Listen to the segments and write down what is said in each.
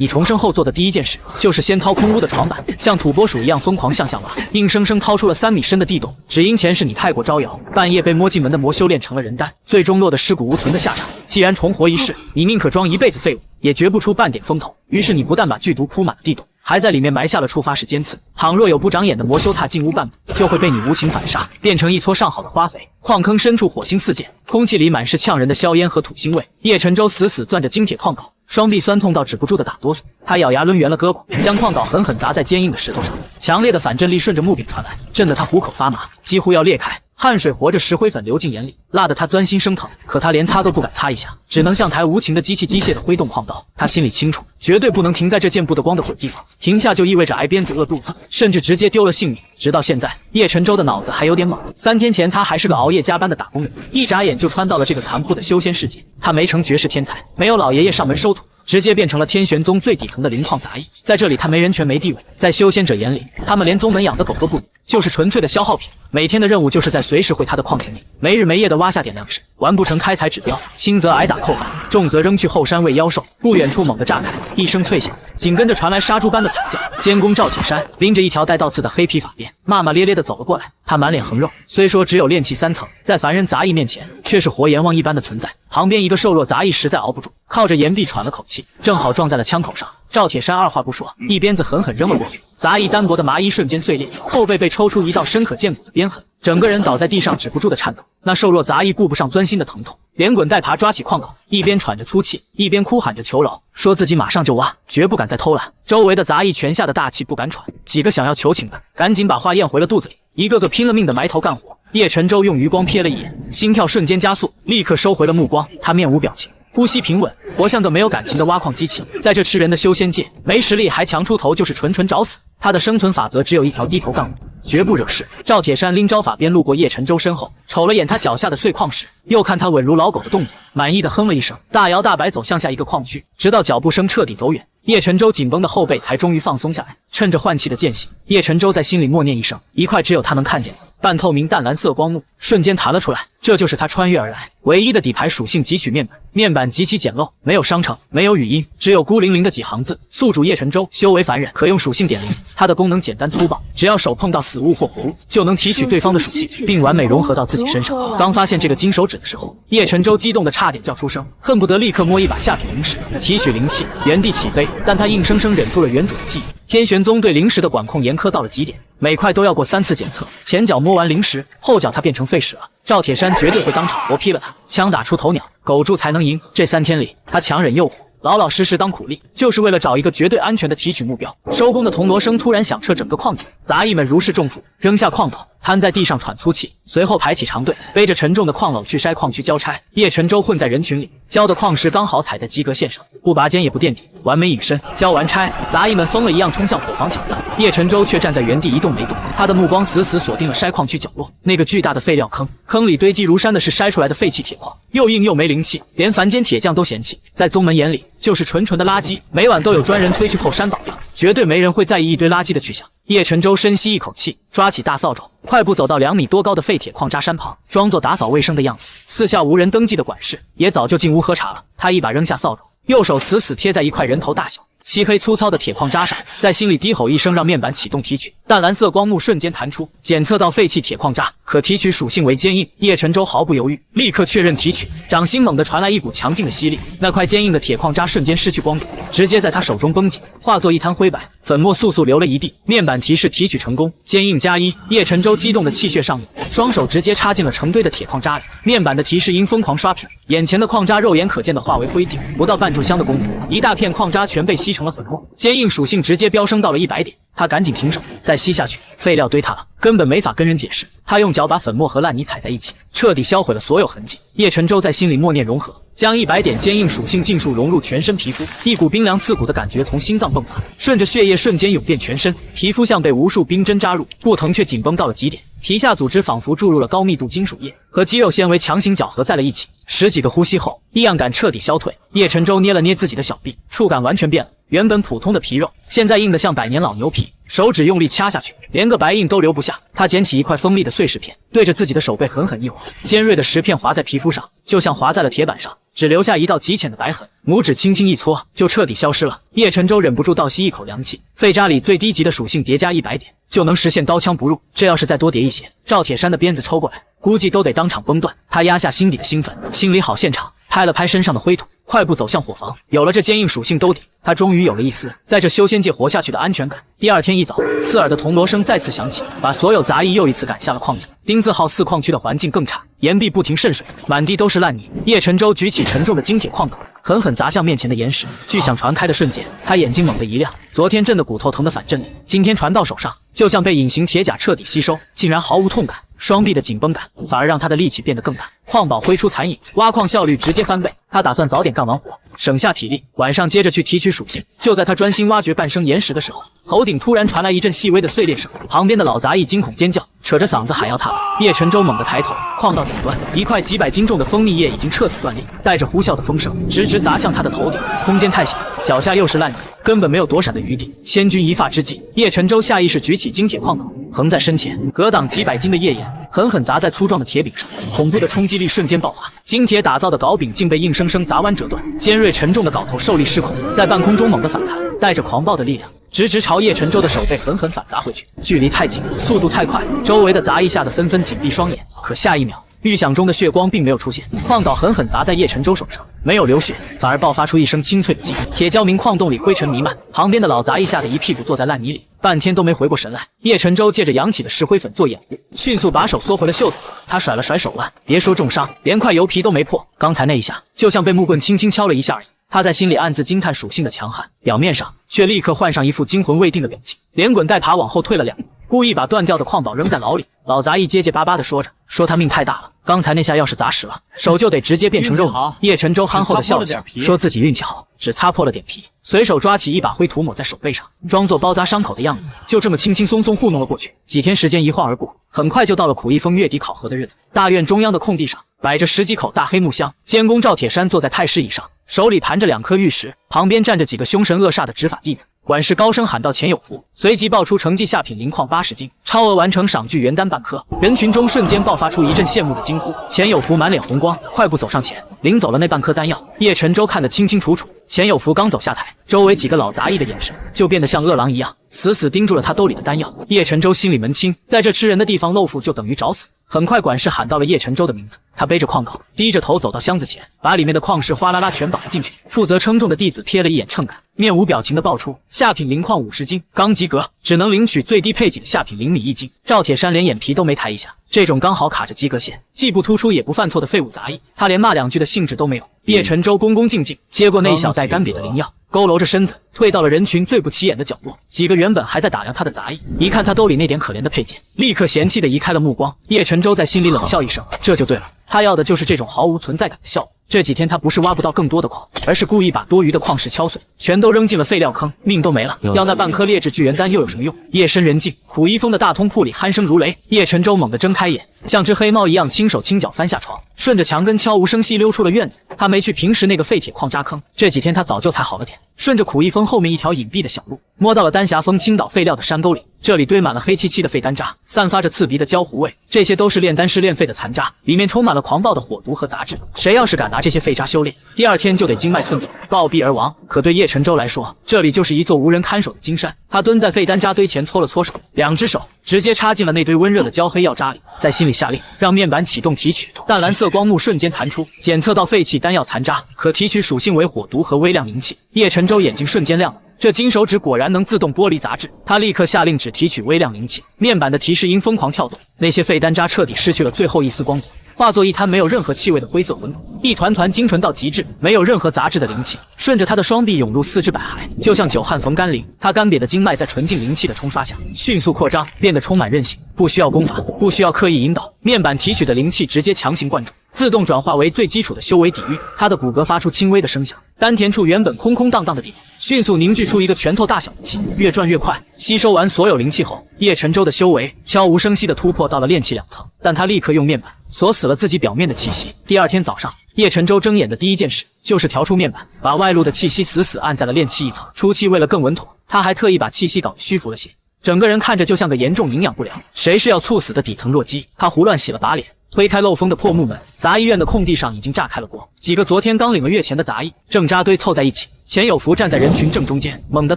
你重生后做的第一件事就是先掏空屋的床板，像土拨鼠一样疯狂向挖，硬生生掏出了3米深的地洞，只因前世你太过招摇，半夜被摸进门的魔修炼成了人丹，最终落得尸骨无存的下场。既然重活一世，你宁可装一辈子废物，也绝不出半点风头。于是你不但把剧毒铺满了地洞，还在里面埋下了触发式尖刺，倘若有不长眼的魔修踏进屋半步，就会被你无情反杀，变成一撮上好的花肥。矿坑深处火星四溅，空气里满是呛人的硝烟和土腥味。叶晨舟死死攥着精铁矿镐，双臂酸痛到止不住的打哆嗦，他咬牙抡圆了胳膊，将矿镐狠狠砸在坚硬的石头上，强烈的反震力顺着木柄传来，震得他虎口发麻，几乎要裂开。汗水和着石灰粉流进眼里，辣得他钻心生疼。可他连擦都不敢擦一下，只能像台无情的机器机械地挥动矿刀。他心里清楚，绝对不能停在这见不得光的鬼地方，停下就意味着挨鞭子饿肚子，甚至直接丢了性命。直到现在，叶晨舟的脑子还有点懵。3天前他还是个熬夜加班的打工人，一眨眼就穿到了这个残酷的修仙世界。他没成绝世天才，没有老爷爷上门收徒，直接变成了天玄宗最底层的灵矿杂役。在这里他没人权没地位，在修仙者眼里，他们连宗门养的狗都不如，就是纯粹的消耗品。每天的任务就是在随时回他的矿井里没日没夜的挖下点粮食，完不成开采指标，轻则挨打扣饭，重则扔去后山喂妖兽。不远处猛地炸开一声脆响，紧跟着传来杀猪般的惨叫。监工赵铁山拎着一条带倒刺的黑皮法鞭，骂骂咧咧的走了过来。他满脸横肉，虽说只有炼气3层，在凡人杂役面前却是活阎王一般的存在。旁边一个瘦弱杂役实在熬不住，靠着岩壁喘了口气，正好撞在了枪口上。赵铁山二话不说，一鞭子狠狠扔了过去，杂役单薄的麻衣瞬间碎裂，后背被抽出一道深可见骨的鞭痕，整个人倒在地上止不住的颤抖。那瘦弱杂役顾不上钻心的疼痛，连滚带爬抓起矿镐，一边喘着粗气，一边哭喊着求饶，说自己马上就挖，绝不敢再偷懒。周围的杂役全吓得大气不敢喘，几个想要求情的赶紧把话咽回了肚子里，一个个拼了命的埋头干活。叶晨舟用余光瞥了一眼，心跳瞬间加速，立刻收回了目光。他面无表情，呼吸平稳，活像个没有感情的挖矿机器。在这吃人的修仙界，没实力还强出头就是纯找死。他的生存法则只有一条：低头干活，绝不惹事。赵铁山拎招法鞭路过叶晨舟身后，瞅了眼他脚下的碎矿石，又看他稳如老狗的动作，满意的哼了一声，大摇大摆走向下一个矿区，直到脚步声彻底走远，叶晨舟紧绷的后背才终于放松下来。趁着换气的间隙，叶晨舟在心里默念一声，一块只有他能看见的半透明淡蓝色光幕瞬间弹了出来，这就是他穿越而来唯一的底牌属性汲取面板。面板极其简陋，没有商城，没有语音，只有孤零零的几行字：宿主叶晨舟，修为凡人，可用属性点0。它的功能简单粗暴，只要手碰到死物或活物，就能提取对方的属性，并完美融合到自己身上。刚发现这个金手指的时候，叶晨舟激动的差点叫出声，恨不得立刻摸一把下品灵石，提取灵气，原地起飞。但他硬生生忍住了原主的记忆。天玄宗对灵石的管控严苛到了极点，每块都要过3次检测。前脚摸完灵石，后脚他变成废石了。赵铁山绝对会当场活劈了他，枪打出头鸟，苟住才能赢。这3天里，他强忍诱惑，老老实实当苦力，就是为了找一个绝对安全的提取目标。收工的铜锣声突然响彻整个矿井，杂役们如释重负，扔下矿刀，瘫在地上喘粗气，随后排起长队，背着沉重的矿篓去筛矿区交差。叶晨舟混在人群里，交的矿石刚好踩在及格线上，不拔尖也不垫底，完美隐身。交完差，杂役们疯了一样冲向伙房抢饭，叶晨舟却站在原地一动没动，他的目光死死锁定了筛矿区角落那个巨大的废料坑，坑里堆积如山的是筛出来的废弃铁矿，又硬又没灵气，连凡间铁匠都嫌弃，在宗门眼里就是纯纯的垃圾，每晚都有专人推去后山倒掉，绝对没人会在意一堆垃圾的去向。叶晨舟深吸一口气，抓起大扫帚，快步走到2米多高的废铁矿渣山旁，装作打扫卫生的样子。四下无人登记的管事也早就进屋喝茶了。他一把扔下扫帚，右手死死贴在一块人头大小漆黑粗糙的铁矿渣上，在心里低吼一声，让面板启动提取。淡蓝色光幕瞬间弹出，检测到废弃铁矿渣可提取属性为坚硬。叶晨舟毫不犹豫，立刻确认提取。掌心猛地传来一股强劲的吸力，那块坚硬的铁矿渣瞬间失去光泽，直接在他手中崩紧，化作一滩灰白，粉末簌簌流了一地。面板提示提取成功，坚硬+1。叶晨舟激动的气血上涌，双手直接插进了成堆的铁矿渣里。面板的提示音疯狂刷屏，眼前的矿渣肉眼可见的化为灰烬，不到半炷香的功夫，一大片矿渣全被吸成了粉末，坚硬属性直接飙升到了100点。他赶紧停手，再吸下去，废料堆塌了，根本没法跟人解释。他用脚把粉末和烂泥踩在一起，彻底销毁了所有痕迹。叶晨舟在心里默念融合，将100点坚硬属性尽数融入全身皮肤，一股冰凉刺骨的感觉从心脏迸发，顺着血液瞬间涌遍全身，皮肤像被无数冰针扎入，不疼却紧绷到了极点。皮下组织仿佛注入了高密度金属液，和肌肉纤维强行搅合在了一起。10几个呼吸后，异样感彻底消退。叶晨舟捏了捏自己的小臂，触感完全变了，原本普通的皮肉，现在硬得像百年老牛皮。手指用力掐下去，连个白印都留不下。他捡起一块锋利的碎石片，对着自己的手背狠狠一划，尖锐的石片划在皮肤上，就像划在了铁板上，只留下一道极浅的白痕。拇指轻轻一搓，就彻底消失了。叶晨舟忍不住倒吸一口凉气。废渣里最低级的属性叠加100点，就能实现刀枪不入。这要是再多叠一些，赵铁山的鞭子抽过来，估计都得当场崩断。他压下心底的兴奋，清理好现场，拍了拍身上的灰土，快步走向伙房。有了这坚硬属性兜底，他终于有了一丝在这修仙界活下去的安全感。第二天一早，刺耳的铜锣声再次响起，把所有杂役又一次赶下了矿井。丁字号4矿区的环境更差，岩壁不停渗水，满地都是烂泥。叶晨舟举起沉重的金铁矿斗，狠狠砸向面前的岩石。巨响传开的瞬间，他眼睛猛地一亮，昨天震得骨头疼的反震力，今天传到手上，就像被隐形铁甲彻底吸收，竟然毫无痛感。双臂的紧绷感反而让他的力气变得更大。矿宝挥出残影，挖矿效率直接翻倍。他打算早点干完活，省下体力，晚上接着去提取属性。就在他专心挖掘半生岩石的时候，头顶突然传来一阵细微的碎裂声，旁边的老杂役惊恐尖叫，扯着嗓子喊要踏板。叶晨舟猛地抬头，矿道顶端一块几百斤重的蜂蜜叶已经彻底断裂，带着呼啸的风声直直砸向他的头顶。空间太小，脚下又是烂泥，根本没有躲闪的余地。千钧一发之际，叶晨舟下意识举起金铁矿口，横在身前，格挡几百斤的页岩，狠狠砸在粗壮的铁柄上，恐怖的冲击力瞬间爆发。金铁打造的镐柄竟被硬生生砸弯折断，尖锐沉重的镐头受力失控，在半空中猛地反弹，带着狂暴的力量，直直朝叶晨舟的手背狠狠反砸回去。距离太近，速度太快，周围的杂役吓得纷纷紧闭双眼。可下一秒，预想中的血光并没有出现，矿镐狠狠砸在叶晨舟手上，没有流血，反而爆发出一声清脆的惊。铁胶明矿洞里灰尘弥漫，旁边的老杂役吓得一屁股坐在烂泥里，半天都没回过神来。叶晨舟借着扬起的石灰粉做掩护，迅速把手缩回了袖子里。他甩了甩手腕，别说重伤，连块油皮都没破，刚才那一下就像被木棍轻轻敲了一下而已。他在心里暗自惊叹属性的强悍，表面上却立刻换上一副惊魂未定的表情，连滚带爬往后退了2步，故意把断掉的矿宝扔在牢里。老杂役结结巴巴地说着，说他命太大了，刚才那下要是砸实了，手就得直接变成肉泥。叶晨舟憨厚地笑了笑，说自己运气好，只擦破了点皮，随手抓起一把灰土抹在手背上，装作包扎伤口的样子，就这么轻轻松松糊弄了过去。几天时间一晃而过，很快就到了苦役峰月底考核的日子。大院中央的空地上摆着10几口大黑木箱，监工赵铁山坐在太师椅上，手里盘着2颗玉石，旁边站着几个凶神恶煞的执法弟子。管事高声喊道：“钱有福！”随即报出成绩：下品灵矿80斤，超额完成赏具元丹半颗。人群中瞬间爆发出一阵羡慕的惊呼。钱有福满脸红光，快步走上前，领走了那半颗丹药。叶晨舟看得清清楚楚，钱有福刚走下台，周围几个老杂役的眼神就变得像饿狼一样，死死盯住了他兜里的丹药。叶晨舟心里门清，在这吃人的地方露富就等于找死。很快，管事喊到了叶晨舟的名字，他背着矿镐，低着头走到箱子前，把里面的矿石哗啦啦全绑了进去。负责称重的弟子瞥了一眼秤杆，面无表情地报出：下品灵矿50斤，刚及格，只能领取最低配给的下品灵米1斤。赵铁山连眼皮都没抬一下，这种刚好卡着及格线，既不突出也不犯错的废物杂役，他连骂2句的兴致都没有。叶晨舟恭恭敬敬接过那一小袋干瘪的灵药，佝偻着身子退到了人群最不起眼的角落。几个原本还在打量他的杂役，一看他兜里那点可怜的配件，立刻嫌弃地移开了目光。叶晨舟在心里冷笑一声，这就对了，他要的就是这种毫无存在感的效果。这几天他不是挖不到更多的矿，而是故意把多余的矿石敲碎，全都扔进了废料坑，命都没了。要那半颗劣质聚元丹又有什么用？夜深人静，苦役峰的大通铺里鼾声如雷。叶晨舟猛地睁开眼，像只黑猫一样轻手轻脚翻下床，顺着墙根悄无声息溜出了院子。他没去平时那个废铁矿渣坑，这几天他早就踩好了点，顺着苦役峰后面一条隐蔽的小路，摸到了丹霞峰倾倒废料的山沟里。这里堆满了黑漆漆的废丹渣，散发着刺鼻的焦糊味，这些都是炼丹师炼废的残渣，里面充满了狂暴的火毒和杂质。谁要是敢拿这些废渣修炼，第二天就得经脉寸断，暴毙而亡。可对叶晨舟来说，这里就是一座无人看守的金山。他蹲在废丹渣堆前搓了搓手，2只手直接插进了那堆温热的焦黑药渣里，在心里下令让面板启动提取。淡蓝色光幕瞬间弹出，检测到废弃丹药残渣，可提取属性为火毒和微量灵气。叶晨舟眼睛瞬间亮了，这金手指果然能自动剥离杂质。他立刻下令只提取微量灵气，面板的提示音疯狂跳动，那些废丹渣彻底失去了最后一丝光泽，化作一滩没有任何气味的灰色混沌，一团团精纯到极致，没有任何杂质的灵气顺着他的双臂涌入4肢百骸，就像久旱逢甘霖。他干瘪的经脉在纯净灵气的冲刷下迅速扩张，变得充满韧性，不需要功法，不需要刻意引导，面板提取的灵气直接强行灌注，自动转化为最基础的修为底蕴。他的骨骼发出轻微的声响，丹田处原本空空荡荡的地迅速凝聚出一个拳头大小的气，越转越快。吸收完所有灵气后，叶晨舟的修为悄无声息地突破到了炼气2层，但他立刻用面板锁死了自己表面的气息。第二天早上，叶晨舟睁眼的第一件事就是调出面板，把外露的气息死死按在了炼气一层。初期为了更稳妥，他还特意把气息搞虚浮了些，整个人看着就像个严重营养不良、谁是要猝死的底层弱鸡。他胡乱洗了把脸，推开漏风的破木门，杂役院的空地上已经炸开了锅，几个昨天刚领了月钱的杂役正扎堆凑在一起。钱有福站在人群正中间，猛地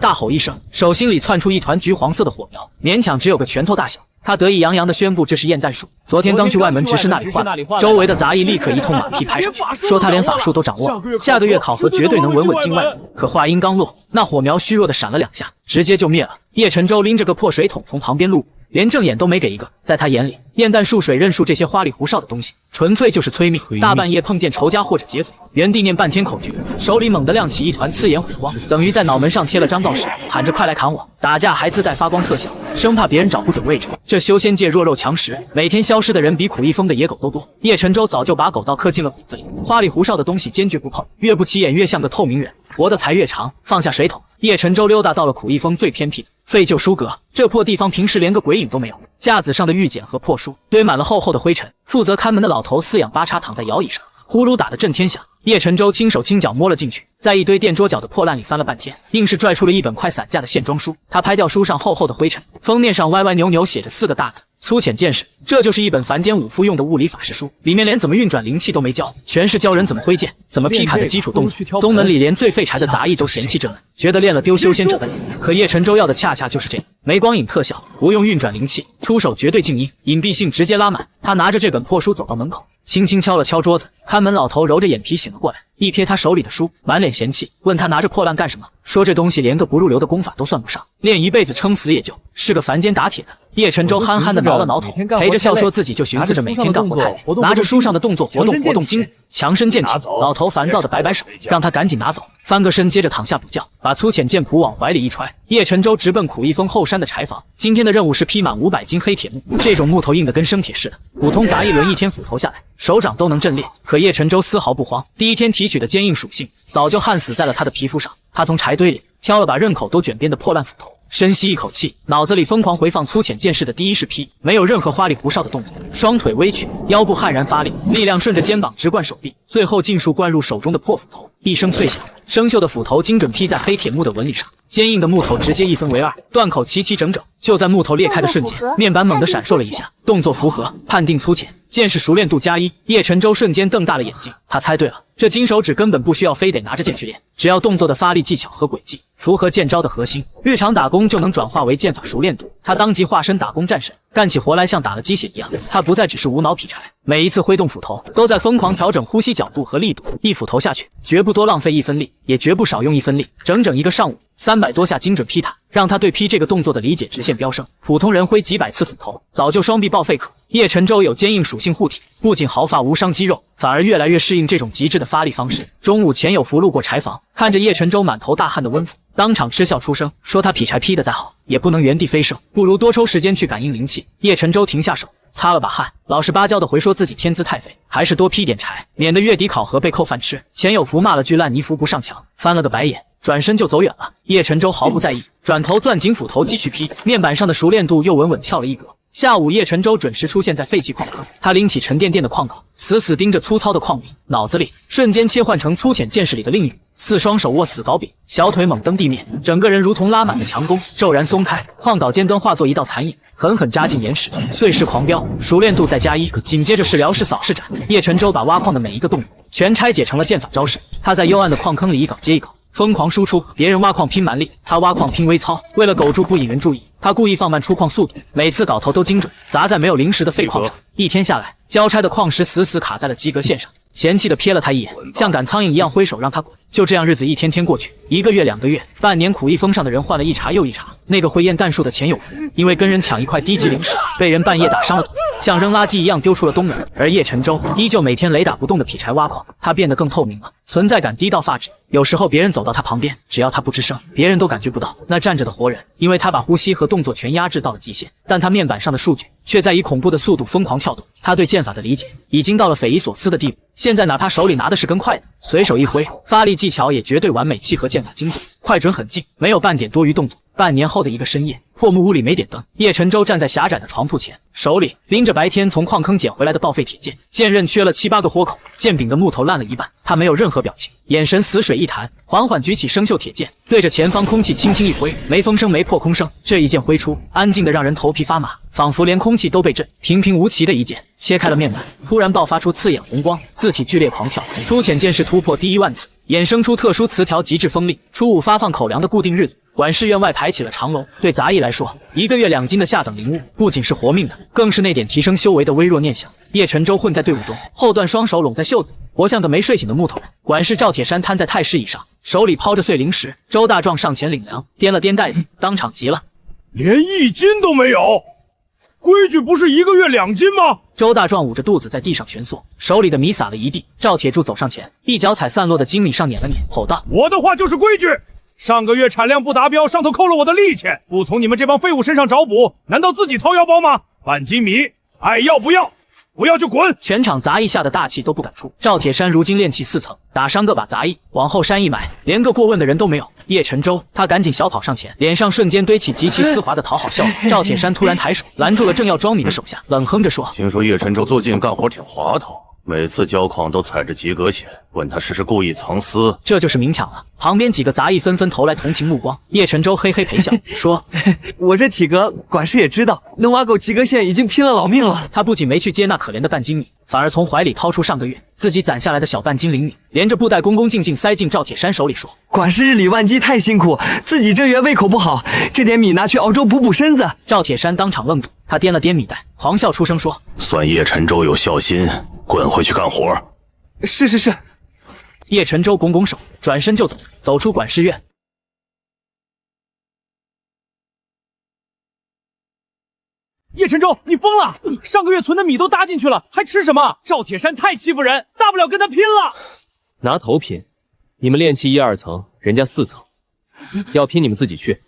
大吼一声，手心里窜出一团橘黄色的火苗，勉强只有个拳头大小。他得意洋洋地宣布这是验弹术，昨天刚去外门执事那里换了。周围的杂役立刻一通马屁拍上去，说他连法术都掌握了，下个月考核绝对能稳稳进外门。可话音刚落，那火苗虚弱地闪了2下，直接就灭了。叶晨舟拎着个破水桶从旁边路过，连正眼都没给一个。在他眼里，验弹术、水刃术这些花里胡哨的东西，纯粹就是催命。大半夜碰见仇家或者劫匪，原地念半天口诀，手里猛地亮起一团刺眼火光，等于在脑门上贴了张告示，喊着快来砍我。打架还自带发光特效，生怕别人找不准位置。这修仙界弱肉强食，每天消失的人比苦一疯的野狗都多。叶晨舟早就把狗道刻进了骨子里，花里胡哨的东西坚决不碰，越不起眼越像个透明人，活得才越长。放下水桶，叶晨舟溜达到了苦一峰最偏僻的废旧书阁。这破地方平时连个鬼影都没有，架子上的玉简和破书堆满了厚厚的灰尘。负责看门的老头四仰八叉躺在摇椅上，呼噜打得震天响。叶晨舟轻手轻脚摸了进去，在一堆垫桌角的破烂里翻了半天，硬是拽出了一本快散架的线装书。他拍掉书上厚厚的灰尘，封面上歪歪扭扭写着4个大字：粗浅见识。这就是一本凡间武夫用的物理法师书，里面连怎么运转灵气都没教，全是教人怎么挥剑、怎么劈砍的基础动作。宗门里连最废柴的杂役都嫌弃这门，觉得练了丢修仙者的脸。可叶晨舟要的恰恰就是这样，没光影特效，不用运转灵气，出手绝对静音，隐蔽性直接拉满。他拿着这本破书走到门口，轻轻敲了敲桌子。看门老头揉着眼皮醒了过来，一瞥他手里的书，满脸嫌弃，问他拿着破烂干什么，说这东西连个不入流的功法都算不上，练一辈子撑死也就是个凡间打铁的。叶晨舟憨憨地挠了挠头，陪着笑说自己就寻思着每天干活太累，拿着书上的动作活动筋骨，强身健体。老头烦躁地摆摆手，让他赶紧拿走。翻个身接着躺下补觉，把粗浅剑谱往怀里一揣，叶晨舟直奔苦一峰后山的柴房。今天的任务是劈满500斤黑铁木，这种木头硬得跟生铁似的，普通杂役轮一天斧头下来，手掌都能震裂。可叶晨舟丝毫不慌，第一天提取的坚硬属性早就焊死在了他的皮肤上。他从柴堆里挑了把刃口都卷边的破烂斧头，深吸一口气，脑子里疯狂回放粗浅剑士的第一式劈，没有任何花里胡哨的动作，双腿微曲，腰部悍然发力，力量顺着肩膀直灌手臂，最后尽数灌入手中的破斧头。一声脆响，生锈的斧头精准劈在黑铁木的纹理上，坚硬的木头直接一分为2，断口齐齐整整。就在木头裂开的瞬间，面板猛地闪烁了一下，动作符合，判定粗浅剑士熟练度+1。叶晨舟瞬间瞪大了眼睛，他猜对了，这金手指根本不需要非得拿着剑去练，只要动作的发力技巧和轨迹符合剑招的核心，日常打功就能转化为剑法熟练度。他当即化身打工战神，干起活来像打了鸡血一样。他不再只是无脑劈柴，每一次挥动斧头都在疯狂调整呼吸角度和力度，一斧头下去绝不多浪费1分力，也绝不少用1分力。整整一个上午，300多下精准劈塔，让他对劈这个动作的理解直线飙升。普通人挥几百次斧头，早就双臂报废。可叶晨舟有坚硬属性护体，不仅毫发无伤肌肉，反而越来越适应这种极致的发力方式。中午钱有福路过柴房，看着叶晨舟满头大汗的温府，当场嗤笑出声，说他劈柴劈得再好，也不能原地飞升，不如多抽时间去感应灵气。叶晨舟停下手，擦了把汗，老实巴交的回说自己天资太肥，还是多劈点柴，免得月底考核被扣饭吃。钱有福骂了句烂泥扶不上墙，翻了个白眼，转身就走远了。叶晨舟毫不在意，转头攥紧斧头继续劈，面板上的熟练度又稳稳跳了一格。下午，叶晨舟准时出现在废弃矿坑，他拎起沉甸甸的矿镐，死死盯着粗糙的矿柄，脑子里瞬间切换成粗浅剑士里的另一幕，四双手握死镐柄，小腿猛蹬地面，整个人如同拉满了强弓，骤然松开，矿镐尖端化作一道残影，狠狠扎进岩石，碎石狂飙，熟练度再+1。紧接着是辽式扫视斩，叶晨舟把挖矿的每一个动作全拆解成了剑法招式，他在幽暗的矿坑里一镐接一镐疯狂输出，别人挖矿拼蛮力，他挖矿拼微操。为了苟住不引人注意，他故意放慢出矿速度，每次镐头都精准砸在没有灵石的废矿上。一天下来，交差的矿石死死卡在了及格线上，嫌弃的瞥了他一眼，像赶苍蝇一样挥手让他滚。就这样日子一天天过去，1个月2个月，半年，苦役峰上的人换了一茬又一茬。那个会验弹术的钱有福，因为跟人抢一块低级灵石，被人半夜打伤了腿，像扔垃圾一样丢出了东门。而叶晨舟依旧每天雷打不动的劈柴挖矿，他变得更透明了，存在感低到发指。有时候别人走到他旁边，只要他不吱声，别人都感觉不到那站着的活人，因为他把呼吸和动作全压制到了极限。但他面板上的数据却在以恐怖的速度疯狂跳动，他对剑法的理解已经到了匪夷所思的地步。现在哪怕手里拿的是根筷子，随手一挥，发力技巧也绝对完美契合剑法精髓，快准狠劲，没有半点多余动作。半年后的一个深夜，破木屋里没点灯，叶晨舟站在狭窄的床铺前，手里拎着白天从矿坑捡回来的报废铁剑，剑刃缺了7、8个豁口，剑柄的木头烂了一半。他没有任何表情，眼神死水一潭，缓缓举起生锈铁剑，对着前方空气轻轻一挥，没风声没破空声，这一剑挥出，安静的让人头皮发麻，仿佛连空气都被震。平平无奇的一剑切开了面板，突然爆发出刺眼红光，字体剧烈狂跳，出浅剑势突破第1万次，衍生出特殊词条极致锋利。初5发放口粮的固定日子，管事院外排起了长龙。对杂役来说，1个月2斤的下等灵物，不仅是活命的，更是那点提升修为的微弱念想。叶晨舟混在队伍中，后段双手拢在袖子，活像个没睡醒的木头人。管事赵铁山瘫在太师椅上，手里抛着碎灵石。周大壮上前领粮，掂了掂袋子，当场急了：连1斤都没有！规矩不是1个月2斤吗？周大壮捂着肚子在地上蜷缩，手里的米撒了一地。赵铁柱走上前，一脚踩散落的精米上碾了碾，吼道：我的话就是规矩，上个月产量不达标，上头扣了我的利钱，不从你们这帮废物身上找补，难道自己掏腰包吗？半斤米，爱要不要？不要就滚！全场杂役吓得大气都不敢出。赵铁山如今炼气4层，打伤个把杂役，往后山一埋，连个过问的人都没有。叶晨舟，他赶紧小跑上前，脸上瞬间堆起极其丝滑的讨好笑容。赵铁山突然抬手拦住了正要装米的手下，冷哼着说：听说叶晨舟最近干活挺滑头，每次交矿都踩着及格线，问他是不是故意藏私？这就是明抢了。旁边几个杂役纷纷投来同情目光。叶晨舟嘿嘿陪笑说：我这体格，管事也知道，能挖够及格线已经拼了老命了。他不仅没去接那可怜的半斤米，反而从怀里掏出上个月自己攒下来的小半斤灵米，连着布袋恭恭敬敬塞进赵铁山手里说：管事日理万机，太辛苦，自己这月胃口不好，这点米拿去熬粥补补身子。赵铁山当场愣住，他掂了掂米袋，狂笑出声说：算叶晨舟有孝心，滚回去干活。是。叶晨舟拱拱手，转身就走，走出管事院。叶晨舟，你疯了！上个月存的米都搭进去了，还吃什么？赵铁山太欺负人，大不了跟他拼了！拿头拼，你们炼气1、2层，人家4层，要拼你们自己去，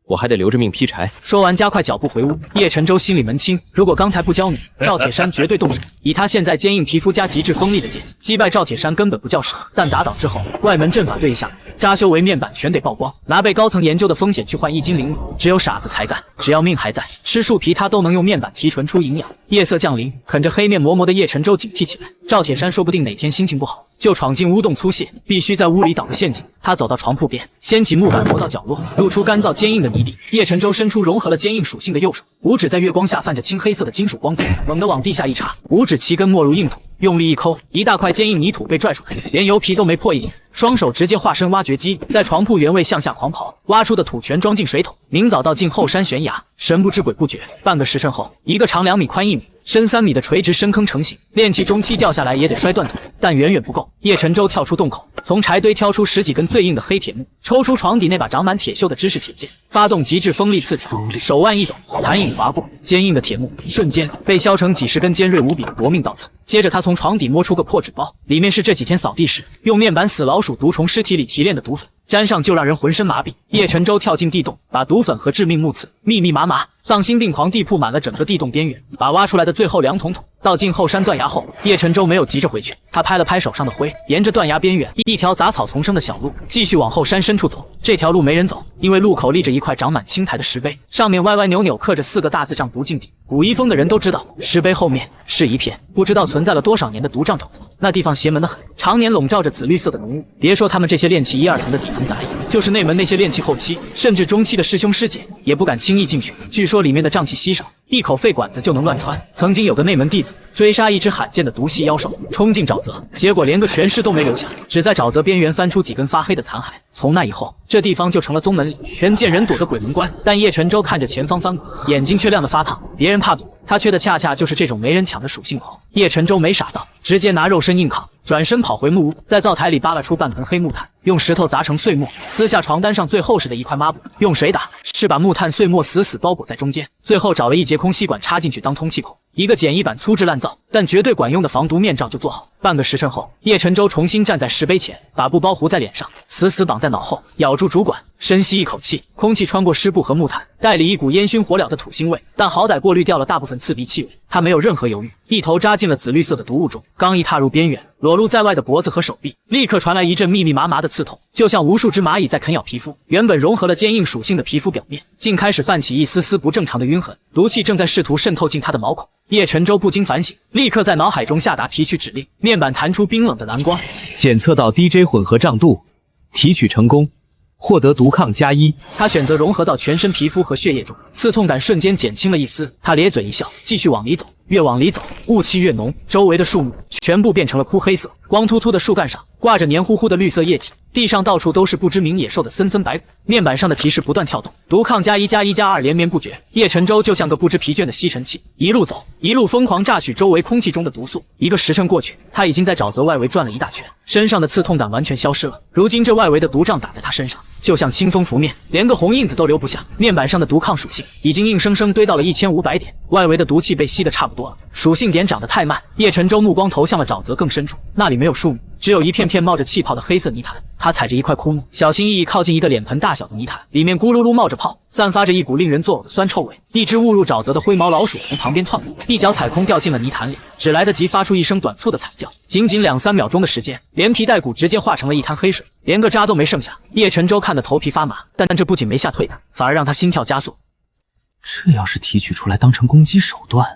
我还得留着命劈柴。说完，加快脚步回屋。叶晨舟心里门清，如果刚才不教你，赵铁山绝对动手。以他现在坚硬皮肤加极致锋利的剑，击败赵铁山根本不叫事。但打倒之后，外门阵法对一下，扎修为面板全得曝光，拿被高层研究的风险去换1斤灵米，只有傻子才干。只要命还在，吃树皮他都能用面板提纯出营养。夜色降临，啃着黑面馍馍的叶晨舟警惕起来。赵铁山说不定哪天心情不好，就闯进屋洞粗泄，必须在屋里捣个陷阱。他走到床铺边，掀起木板挪到角落，露出干燥坚硬的泥地。叶晨舟伸出融合了坚硬属性的右手，五指在月光下泛着青黑色的金属光泽，猛地往地下一插，五指齐根没入硬土，用力一抠，一大块坚硬泥土被拽出来，连油皮都没破一点。双手直接化身挖掘机，在床铺原位向下狂刨，挖出的土全装进水桶，明早倒进后山悬崖。神不知鬼不觉，半个时辰后，一个长2米、宽1米、深3米的垂直深坑成型。炼气中期掉下来也得摔断腿，但远远不够。叶晨舟跳出洞口，从柴堆挑出10几根最硬的黑铁木，抽出床底那把长满铁锈的芝士铁剑，发动极致锋利刺条，手腕一抖，残影划过，坚硬的铁木瞬间被削成几10根尖锐无比的夺命刀刺。接着他从床底摸出个破纸包，里面是这几天扫地时用面板死老鼠毒虫尸体里提炼的毒粉，沾上就让人浑身麻痹。叶晨舟跳进地洞，把毒粉和致命木刺密密麻麻、丧心病狂地铺满了整个地洞边缘。把挖出来的最后2桶桶倒进后山断崖后，叶晨舟没有急着回去，他拍了拍手上的灰，沿着断崖边缘一条杂草丛生的小路继续往后山深处走。这条路没人走，因为路口立着一块长满青苔的石碑，上面歪歪扭扭刻着4个大字丈毒禁地。古一峰的人都知道，石碑后面是一片不知道存在了多少年的毒瘴沼泽，那地方邪门得很，常年笼罩着紫绿色的浓雾。别说他们这些炼气1、2层的底层杂役，就是内门那些炼气后期甚至中期的师兄师姐也不敢轻易进去。据说里面的瘴气稀少，一口肺管子就能乱穿。曾经有个内门弟子追杀一只罕见的毒系妖兽，冲进沼泽，结果连个全尸都没留下，只在沼泽边缘翻出几根发黑的残骸。从那以后，这地方就成了宗门里人见人躲的鬼门关。但叶晨舟看着前方翻滚，眼睛却亮得发烫。别人怕赌，他缺的恰恰就是这种没人抢的属性狂。叶晨舟没傻到，直接拿肉身硬扛，转身跑回木屋，在灶台里扒拉出半盆黑木炭，用石头砸成碎末，撕下床单上最厚实的一块抹布，用水打，是把木炭碎末死死包裹在中间，最后找了一节空吸管插进去当通气孔。一个简易版粗制滥造，但绝对管用的防毒面罩就做好。半个时辰后，叶晨舟重新站在石碑前，把布包糊在脸上，死死绑在脑后，咬住主管，深吸一口气，空气穿过湿布和木炭，带里一股烟熏火燎的土腥味，但好歹过滤掉了大部分刺鼻气味。他没有任何犹豫，一头扎进了紫绿色的毒雾中。刚一踏入边缘，裸露在外的脖子和手臂立刻传来一阵密密麻麻的刺痛，就像无数只蚂蚁在啃咬皮肤。原本融合了坚硬属性的皮肤表面，竟开始泛起一丝丝不正常的晕痕，毒气正在试图渗透进他的毛孔。叶晨舟不禁反省，立刻在脑海中下达提取指令，面板弹出冰冷的蓝光，检测到 DJ 混合胀度，提取成功，获得毒抗+1。他选择融合到全身皮肤和血液中，刺痛感瞬间减轻了一丝。他咧嘴一笑，继续往里走。越往里走，雾气越浓，周围的树木全部变成了枯黑色，光秃秃的树干上挂着黏糊糊的绿色液体，地上到处都是不知名野兽的森森白骨。面板上的提示不断跳动，毒抗+1+1+2连绵不绝。叶晨舟就像个不知疲倦的吸尘器，一路走，一路疯狂榨取周围空气中的毒素。一个时辰过去，他已经在沼泽外围转了一大圈，身上的刺痛感完全消失了。如今这外围的毒障打在他身上，就像清风拂面，连个红印子都留不下。面板上的毒抗属性已经硬生生堆到了1500点，外围的毒气被吸得差不多了。属性点长得太慢，叶晨舟目光投向了沼泽更深处，那里没有树木，只有一片片冒着气泡的黑色泥潭。他踩着一块枯木，小心翼翼靠近一个脸盆大小的泥潭，里面咕噜噜冒着泡，散发着一股令人作呕的酸臭味。一只误入沼泽的灰毛老鼠从旁边窜过，一脚踩空掉进了泥潭里，只来得及发出一声短促的惨叫。仅仅2-3秒钟的时间，连皮带骨直接化成了一滩黑水，连个渣都没剩下。叶晨舟看得头皮发麻，但这不仅没吓退他，反而让他心跳加速。这要是提取出来当成攻击手段，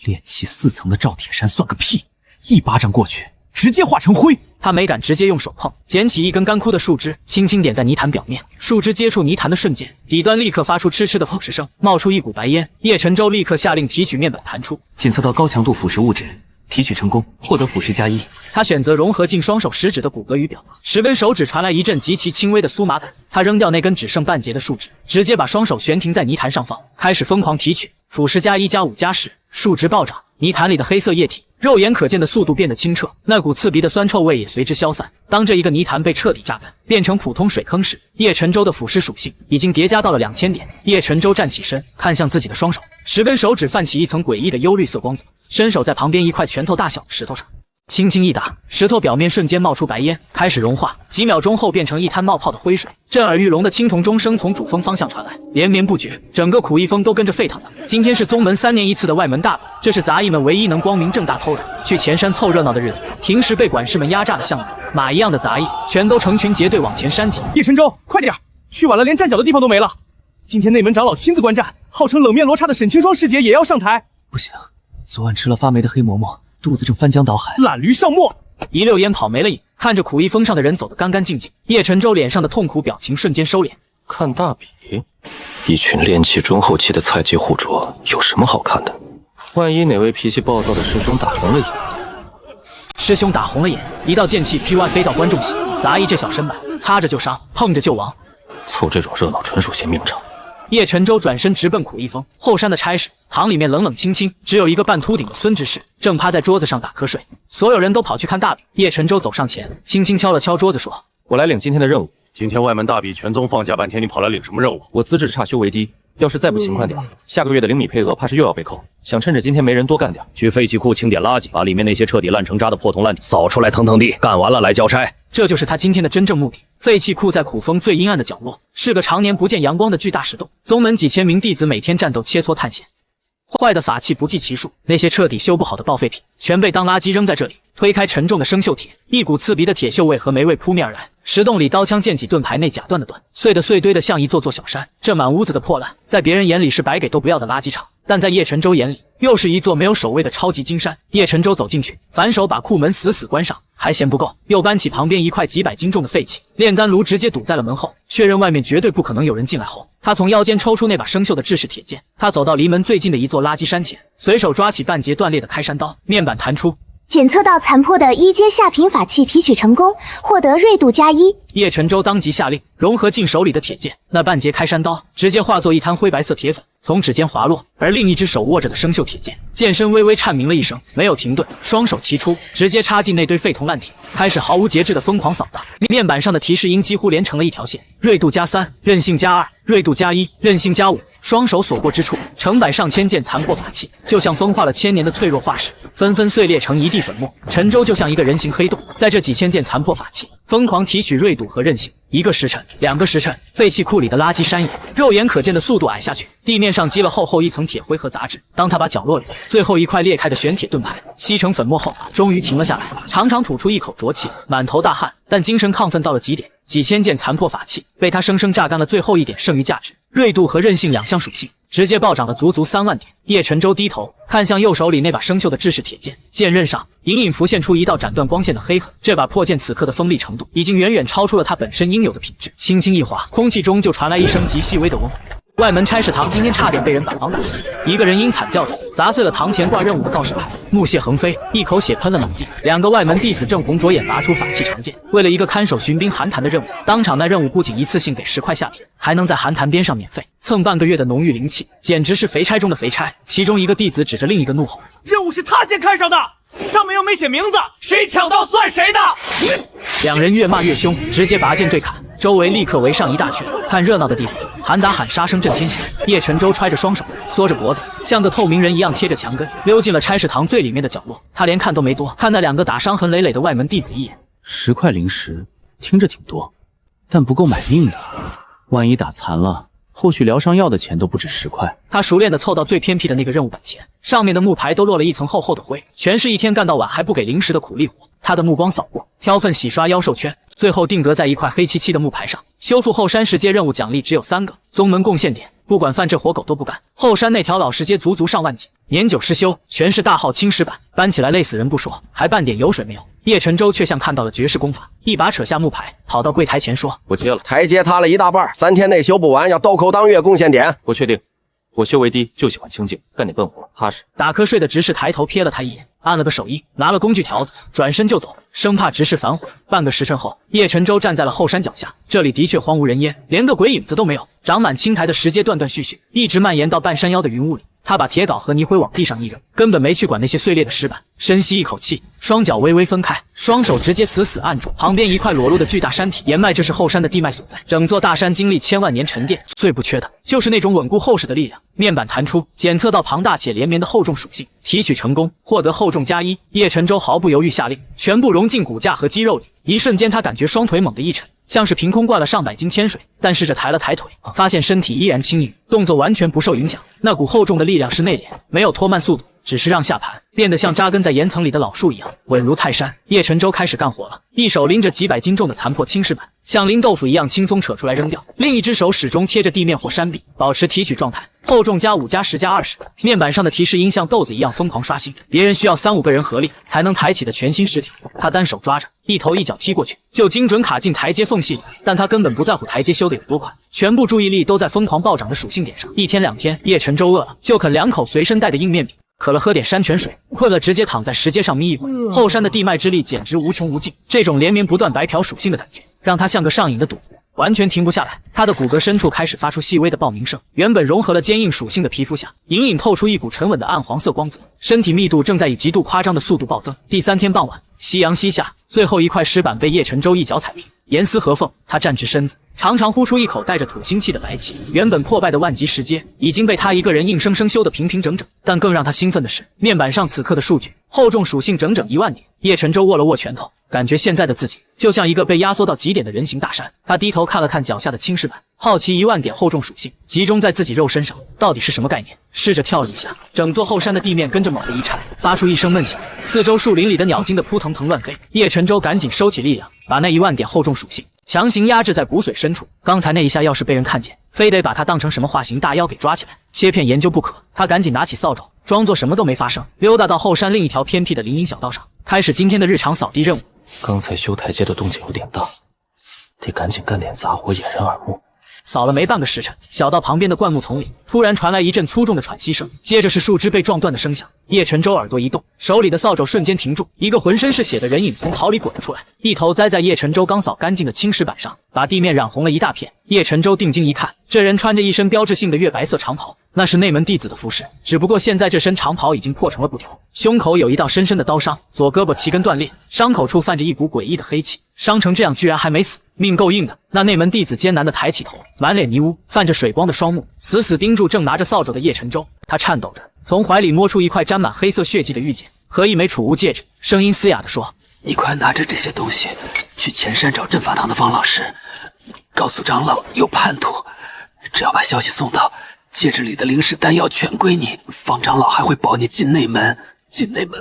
炼气4层的赵铁山算个屁！一巴掌过去，直接化成灰。他没敢直接用手碰，捡起一根干枯的树枝，轻轻点在泥潭表面。树枝接触泥潭的瞬间，底端立刻发出嗤嗤的腐蚀声，冒出一股白烟。叶晨舟立刻下令提取面板弹出，检测到高强度腐蚀物质，提取成功，获得腐蚀+1。他选择融合进双手食指的骨骼仪表，10根手指传来一阵极其轻微的酥麻感。他扔掉那根只剩半截的树枝，直接把双手悬停在泥潭上方，开始疯狂提取。腐蚀+1+5+10，数值暴涨，泥潭里的黑色液体肉眼可见的速度变得清澈，那股刺鼻的酸臭味也随之消散。当这一个泥潭被彻底榨干，变成普通水坑时，叶晨舟的腐蚀属性已经叠加到了2000点。叶晨舟站起身，看向自己的双手，10根手指泛起一层诡异的幽绿色光泽，伸手在旁边一块拳头大小的石头上轻轻一打，石头表面瞬间冒出白烟，开始融化，几秒钟后变成一滩冒泡的灰水。震耳欲聋的青铜钟声从主峰方向传来，连绵不绝，整个苦役峰都跟着沸腾了。今天是宗门3年一次的外门大比，这是杂役们唯一能光明正大偷的去前山凑热闹的日子。平时被管事们压榨的像马一样的杂役，全都成群结队往前山挤。叶晨舟，快点，去晚了连站脚的地方都没了。今天内门长老亲自观战，号称冷面罗刹的沈清霜师姐也要上台。不行，昨晚吃了发霉的黑馍馍，肚子正翻江倒海。懒驴上磨！一溜烟跑没了影，看着苦役峰上的人走得干干净净，叶晨舟脸上的痛苦表情瞬间收敛。看大比，一群练气中后期的菜鸡互啄，有什么好看的？万一哪位脾气暴躁的师兄打红了眼？师兄打红了眼，一道剑气 PY 飞到观众席，杂役这小身板，擦着就伤，碰着就亡。凑这种热闹纯属嫌命长。叶晨舟转身直奔苦役峰后山的差事堂里面，冷冷清清，只有一个半秃顶的孙执事正趴在桌子上打瞌睡。所有人都跑去看大比，叶晨舟走上前，轻轻敲了敲桌子，说：“我来领今天的任务。今天外门大比全宗放假半天，你跑来领什么任务？我资质差，修为低，要是再不勤快点，下个月的灵米配额怕是又要被扣。想趁着今天没人多干点，去废弃库清点垃圾，把里面那些彻底烂成渣的破铜烂铁扫出来腾腾地，干完了来交差。”这就是他今天的真正目的。废弃库在苦峰最阴暗的角落，是个常年不见阳光的巨大石洞。宗门几千名弟子每天战斗切磋探险，坏的法器不计其数，那些彻底修不好的报废品全被当垃圾扔在这里。推开沉重的生锈铁，一股刺鼻的铁锈味和霉味扑面而来。石洞里刀枪剑戟盾牌内甲断的断，碎的碎堆的像一座座小山。这满屋子的破烂，在别人眼里是白给都不要的垃圾场，但在叶晨舟眼里，又是一座没有守卫的超级金山。叶晨舟走进去，反手把库门死死关上，还嫌不够，又搬起旁边一块几百斤重的废器炼丹炉，直接堵在了门后，确认外面绝对不可能有人进来后，他从腰间抽出那把生锈的制式铁剑。他走到离门最近的一座垃圾山前，随手抓起半截断裂的开山刀，面板弹出，检测到残破的1阶下品法器提取成功，获得锐度+1。叶晨舟当即下令融合进手里的铁剑，那半截开山刀直接化作一滩灰白色铁粉，从指尖滑落。而另一只手握着的生锈铁剑，剑身微微颤鸣了一声，没有停顿，双手齐出，直接插进那堆废铜烂铁，开始毫无节制的疯狂扫荡。面板上的提示音几乎连成了一条线，锐度+3，韧性+2，锐度+1，韧性+5。双手所过之处，成百上千件残破法器，就像风化了千年的脆弱化石，纷纷碎裂成一地粉末。陈州就像一个人形黑洞，在这几千件残破法器疯狂提取锐度和韧性。1个时辰，2个时辰，废弃库里的垃圾山野，肉眼可见的速度矮下去，地面上积了厚厚一层铁灰和杂质。当他把角落里最后一块裂开的玄铁盾牌吸成粉末后，终于停了下来，长长吐出一口浊气，满头大汗，但精神亢奋到了极点。几千件残破法器被他生生榨干了最后一点剩余价值，锐度和韧性2项属性直接暴涨了足足3万点。叶晨舟低头看向右手里那把生锈的制式铁剑，剑刃上隐隐浮现出一道斩断光线的黑痕。这把破剑此刻的锋利程度已经远远超出了它本身应有的品质。轻轻一划，空气中就传来一声极细微的嗡。外门差事堂今天差点被人板房打碎，一个人因惨叫着砸碎了堂前挂任务的告示牌，木屑横飞，一口血喷了满地。2个外门弟子正红着眼拔出法器长剑，为了一个看守巡兵寒潭的任务，当场那任务不仅一次性给10块下品，还能在寒潭边上免费蹭半个月的浓郁灵气，简直是肥差中的肥差。其中一个弟子指着另一个怒吼：“任务是他先看上的，上面又没写名字，谁抢到算谁的。2人越骂越凶，直接拔剑对砍，周围立刻围上一大圈。看热闹的地方喊打喊杀声震天响。叶晨舟揣着双手，缩着脖子，像个透明人一样贴着墙根，溜进了差事堂最里面的角落。他连看都没多看那2个打伤痕累累的外门弟子一眼。10块灵石听着挺多，但不够买命的。万一打残了，后续疗伤药的钱都不止10块。他熟练地凑到最偏僻的那个任务板前，上面的木牌都落了一层厚厚的灰，全是一天干到晚还不给零食的苦力活。他的目光扫过，挑粪洗刷妖兽圈，最后定格在一块黑漆漆的木牌上。修复后山石阶任务奖励只有3个，宗门贡献点，不管犯这活狗都不干。后山那条老石阶足足上万级，年久失修，全是大号青石板，搬起来累死人不说，还半点油水没有。叶晨舟却像看到了绝世功法，一把扯下木牌，跑到柜台前说：“我接了。台阶塌了一大半，3天内修不完，要豆蔻当月贡献点。我确定，我修为低，就喜欢清静，干点笨活，踏实。”打瞌睡的执事抬头瞥了他一眼，按了个手印，拿了工具条子，转身就走，生怕执事反悔。半个时辰后，叶晨舟站在了后山脚下，这里的确荒无人烟，连个鬼影子都没有，长满青苔的石阶断断续续，一直蔓延到半山腰的云雾里。他把铁镐和泥灰往地上一扔，根本没去管那些碎裂的石板，深吸一口气，双脚微微分开，双手直接死死按住旁边一块裸露的巨大山体，言脉这是后山的地脉所在。整座大山经历千万年沉淀，最不缺的就是那种稳固厚实的力量。面板弹出，检测到庞大且连绵的厚重属性，提取成功，获得厚重+1。叶晨舟毫不犹豫下令，全部融进骨架和肌肉里。一瞬间，他感觉双腿猛地一沉，像是凭空灌了上百斤铅水，但试着抬了抬腿，发现身体依然轻盈，动作完全不受影响。那股厚重的力量是内敛，没有拖慢速度，只是让下盘变得像扎根在岩层里的老树一样稳如泰山。叶晨舟开始干活了，一手拎着几百斤重的残破青石板，像拎豆腐一样轻松扯出来扔掉，另一只手始终贴着地面或山壁，保持提取状态。厚重+5+10+20，面板上的提示音像豆子一样疯狂刷新，别人需要3-5个人合力才能抬起的全新尸体，他单手抓着，一头一脚踢过去，就精准卡进台阶缝隙里。但他根本不在乎台阶修得有多快，全部注意力都在疯狂暴涨的属性点上。1天2天，叶晨舟饿了就啃2口随身带的硬面饼，渴了喝点山泉水，困了直接躺在石阶上眯一会儿。后山的地脉之力简直无穷无尽，这种连绵不断白嫖属性的感觉，让他像个上瘾的赌徒，完全停不下来。他的骨骼深处开始发出细微的爆鸣声，原本融合了坚硬属性的皮肤下，隐隐透出一股沉稳的暗黄色光泽，身体密度正在以极度夸张的速度暴增。第3天傍晚，夕阳西下，最后一块石板被叶晨舟一脚踩平，严丝合缝。他站直身子，长长呼出一口带着土腥气的白气。原本破败的万级石阶已经被他一个人硬生生修得平平整整。但更让他兴奋的是，面板上此刻的数据，厚重属性整整1万点。叶晨舟握了握拳头，感觉现在的自己就像一个被压缩到极点的人形大山。他低头看了看脚下的青石板，好奇1万点厚重属性集中在自己肉身上到底是什么概念。试着跳了一下，整座后山的地面跟着猛地一颤，发出一声闷响，四周树林里的鸟惊得扑腾腾乱飞。叶晨舟赶紧收起力量，把那1万点厚重属性强行压制在骨髓深处。刚才那一下要是被人看见，非得把他当成什么化形大妖给抓起来切片研究不可。他赶紧拿起扫帚，装作什么都没发生，溜达到后山另一条偏僻的林荫小道上，开始今天的日常扫地任务。刚才修台阶的动静有点大，得赶紧干点杂活掩人耳目。扫了没半个时辰，小道旁边的灌木丛里突然传来一阵粗重的喘息声，接着是树枝被撞断的声响。叶晨舟耳朵一动，手里的扫帚瞬间停住，一个浑身是血的人影从草里滚了出来，一头栽在叶晨舟刚扫干净的青石板上，把地面染红了一大片。叶晨舟定睛一看，这人穿着一身标志性的月白色长袍，那是内门弟子的服饰，只不过现在这身长袍已经破成了布条，胸口有一道深深的刀伤，左胳膊齐根断裂，伤口处泛着一股诡异的黑气，伤成这样居然还没死，命够硬的。那内门弟子艰难地抬起头，满脸泥污，泛着水光的双目死死盯住正拿着扫帚的叶晨舟，他颤抖着从怀里摸出一块沾满黑色血迹的玉简和一枚储物戒指，声音嘶哑地说：“你快拿着这些东西去前山找镇法堂的方老师，告诉长老有叛徒，只要把消息送到，戒指里的灵石丹药全归你，方长老还会保你进内门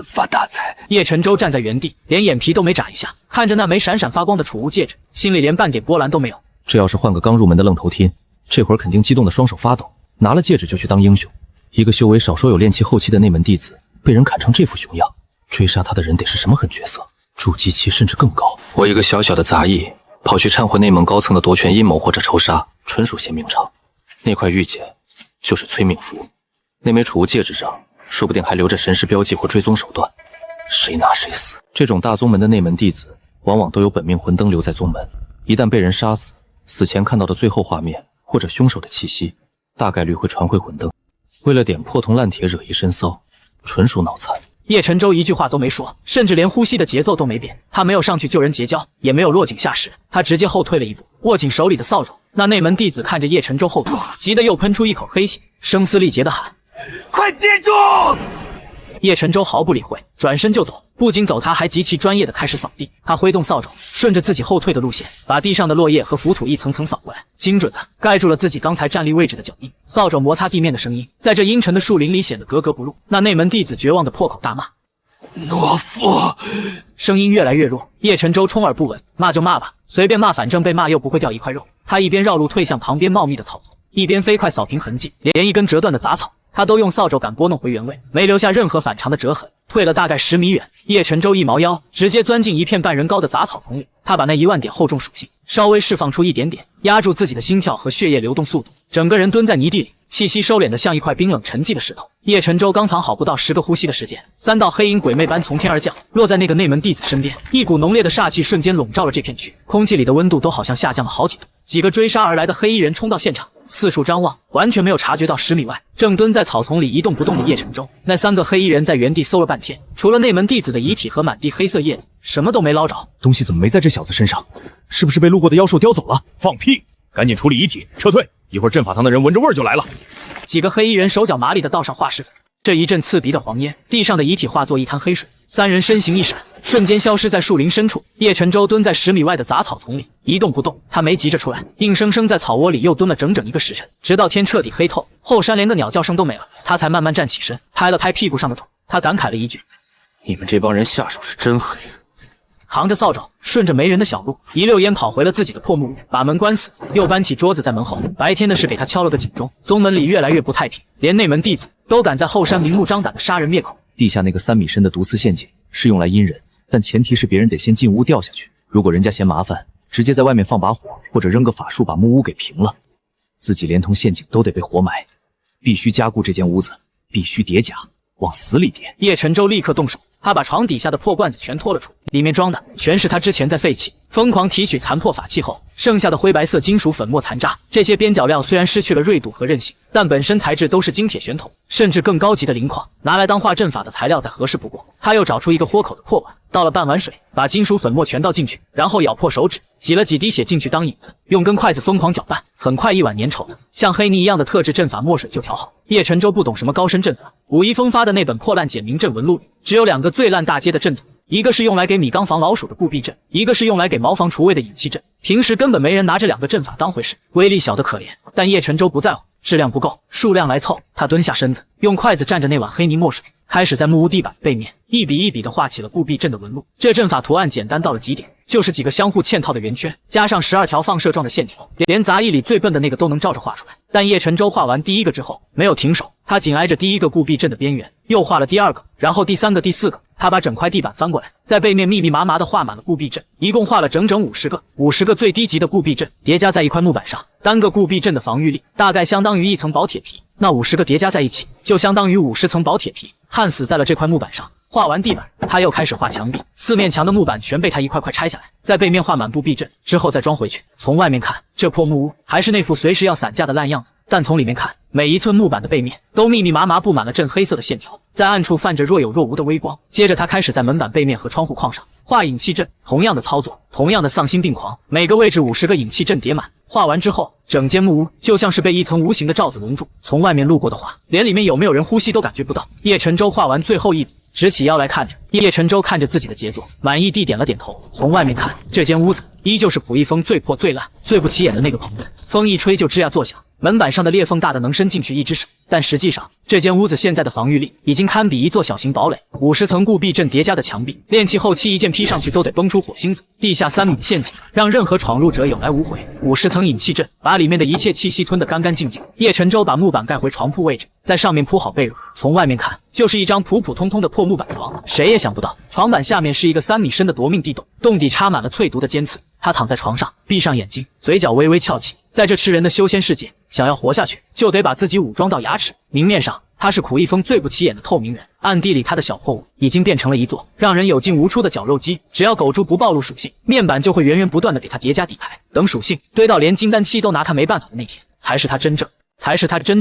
发大财。”叶晨舟站在原地，连眼皮都没眨一下，看着那枚闪闪发光的储物戒指，心里连半点波澜都没有。这要是换个刚入门的愣头青，这会儿肯定激动的双手发抖，拿了戒指就去当英雄。一个修为少说有炼气后期的内门弟子，被人砍成这副熊样，追杀他的人得是什么狠角色？筑基期甚至更高。我一个小小的杂役，跑去忏悔内蒙高层的夺权阴谋或者仇杀，纯属嫌命长。那块玉简就是催命符，那枚储物戒指上说不定还留着神识标记或追踪手段，谁拿谁死。这种大宗门的内门弟子往往都有本命魂灯留在宗门，一旦被人杀死，死前看到的最后画面或者凶手的气息，大概率会传回魂灯。为了点破铜烂铁惹一身骚，纯属脑残。叶晨舟一句话都没说，甚至连呼吸的节奏都没变。他没有上去救人结交，也没有落井下石，他直接后退了一步，握紧手里的扫帚。那内门弟子看着叶晨舟后退，急得又喷出一口黑血，声嘶力竭地喊：“快记住！”叶晨舟毫不理会，转身就走。不仅走，他还极其专业地开始扫地。他挥动扫帚，顺着自己后退的路线，把地上的落叶和浮土一层层扫过来，精准地盖住了自己刚才站立位置的脚印。扫帚摩擦地面的声音，在这阴沉的树林里显得格格不入。那内门弟子绝望地破口大骂：“懦夫！”声音越来越弱。叶晨舟充耳不闻，骂就骂吧，随便骂，反正被骂又不会掉一块肉。他一边绕路退向旁边茂密的草丛，一边飞快扫平痕迹，连一根折断的杂草他都用扫帚杆拨弄回原位，没留下任何反常的折痕。退了大概10米远，叶晨舟一猫腰，直接钻进一片半人高的杂草丛里。他把那1万点厚重属性稍微释放出一点点，压住自己的心跳和血液流动速度，整个人蹲在泥地里，气息收敛得像一块冰冷沉寂的石头。叶晨舟刚藏好不到10个呼吸的时间，3道黑影鬼魅般从天而降，落在那个内门弟子身边。一股浓烈的煞气瞬间笼罩了这片区，空气里的温度都好像下降了好几度。几个追杀而来的黑衣人冲到现场，四处张望，完全没有察觉到10米外正蹲在草丛里一动不动的叶晨舟。那3个黑衣人在原地搜了半天，除了内门弟子的遗体和满地黑色叶子，什么都没捞着。东西怎么没在这小子身上？是不是被路过的妖兽叼走了？放屁！赶紧处理遗体，撤退！一会儿镇法堂的人闻着味儿就来了。几个黑衣人手脚麻利地倒上化尸粉，这一阵刺鼻的黄烟，地上的遗体化作一滩黑水。3人身形一闪，瞬间消失在树林深处。叶晨舟蹲在10米外的杂草丛里，一动不动。他没急着出来，硬生生在草窝里又蹲了整整1个时辰，直到天彻底黑透，后山连个鸟叫声都没了，他才慢慢站起身，拍了拍屁股上的土。他感慨了一句：“你们这帮人下手是真黑。”扛着扫帚，顺着没人的小路，一溜烟跑回了自己的破木屋，把门关死，又搬起桌子在门后。白天的事给他敲了个警钟。宗门里越来越不太平，连内门弟子都敢在后山明目张胆的杀人灭口。地下那个3米深的毒刺陷阱是用来阴人，但前提是别人得先进屋掉下去。如果人家嫌麻烦，直接在外面放把火，或者扔个法术把木屋给平了，自己连同陷阱都得被活埋。必须加固这间屋子，必须叠甲，往死里叠。叶晨舟立刻动手，他把床底下的破罐子全拖了出，里面装的全是他之前在废弃疯狂提取残破法器后剩下的灰白色金属粉末残渣。这些边角料虽然失去了锐度和韧性，但本身材质都是金铁玄铜，甚至更高级的灵矿，拿来当化阵法的材料再合适不过。他又找出一个豁口的破碗，倒了半碗水，把金属粉末全倒进去，然后咬破手指，挤了几滴血进去当引子，用根筷子疯狂搅拌，很快一碗粘稠的像黑泥一样的特制阵法墨水就调好。叶晨舟不懂什么高深阵法，古一风发的那本破烂简明阵文录里只有2个最烂大街的阵图，一个是用来给米缸防老鼠的固闭阵，一个是用来给茅房除味的引气阵。平时根本没人拿这2个阵法当回事，威力小得可怜。但叶晨舟不在乎，质量不够，数量来凑。他蹲下身子，用筷子蘸着那碗黑泥墨水，开始在木屋地板背面一笔一笔地画起了固闭阵的纹路。这阵法图案简单到了极点，就是几个相互嵌套的圆圈，加上12条放射状的线条，连杂役里最笨的那个都能照着画出来。但叶晨舟画完第1个之后没有停手，他紧挨着第1个固闭阵的边缘，又画了第2个，然后第3个、第4个。他把整块地板翻过来，在背面密密麻麻地画满了固闭阵，一共画了整整50个，50个最低级的固闭阵叠加在一块木板上，单个固闭阵的防御力大概相当于1层薄铁皮，那50个叠加在一起就相当于50层薄铁皮。焊死在了这块木板上。画完地板，他又开始画墙壁，四面墙的木板全被他一块块拆下来，在背面画满布避震，之后再装回去。从外面看，这破木屋还是那副随时要散架的烂样子，但从里面看，每一寸木板的背面都密密麻麻布满了正黑色的线条，在暗处泛着若有若无的微光。接着他开始在门板背面和窗户框上画引气阵，同样的操作，同样的丧心病狂，每个位置50个引气阵叠满。画完之后，整间木屋就像是被一层无形的罩子笼住，从外面路过的话，连里面有没有人呼吸都感觉不到。叶晨舟画完最后一笔，直起腰来看着。叶晨舟看着自己的杰作，满意地点了点头。从外面看，这间屋子依旧是溥仪峰最破最烂最不起眼的那个棚子，风一吹就吱呀作响，门板上的裂缝大的能伸进去一只手。但实际上，这间屋子现在的防御力已经堪比一座小型堡垒，50层固避阵叠加的墙壁，炼气后期一剑劈上去都得崩出火星子。地下3米的陷阱，让任何闯入者有来无回。50层引气阵，把里面的一切气息吞得干干净净。叶晨舟把木板盖回床铺位置，在上面铺好被褥。从外面看，就是一张普普通通的破木板床，谁也想不到，床板下面是一个3米深的夺命地洞，洞底插满了淬毒的尖刺。他躺在床上，闭上眼睛，嘴角微微翘起。在这吃人的修仙世界，想要活下去，就得把自己武装到牙齿。明面上，他是溥仪峰最不起眼的透明人，暗地里他的小破屋已经变成了一座让人有进无出的绞肉机。只要狗猪不暴露属性，面板就会源源不断的给他叠加底牌。等属性堆到连金丹期都拿他没办法的那天，才是他真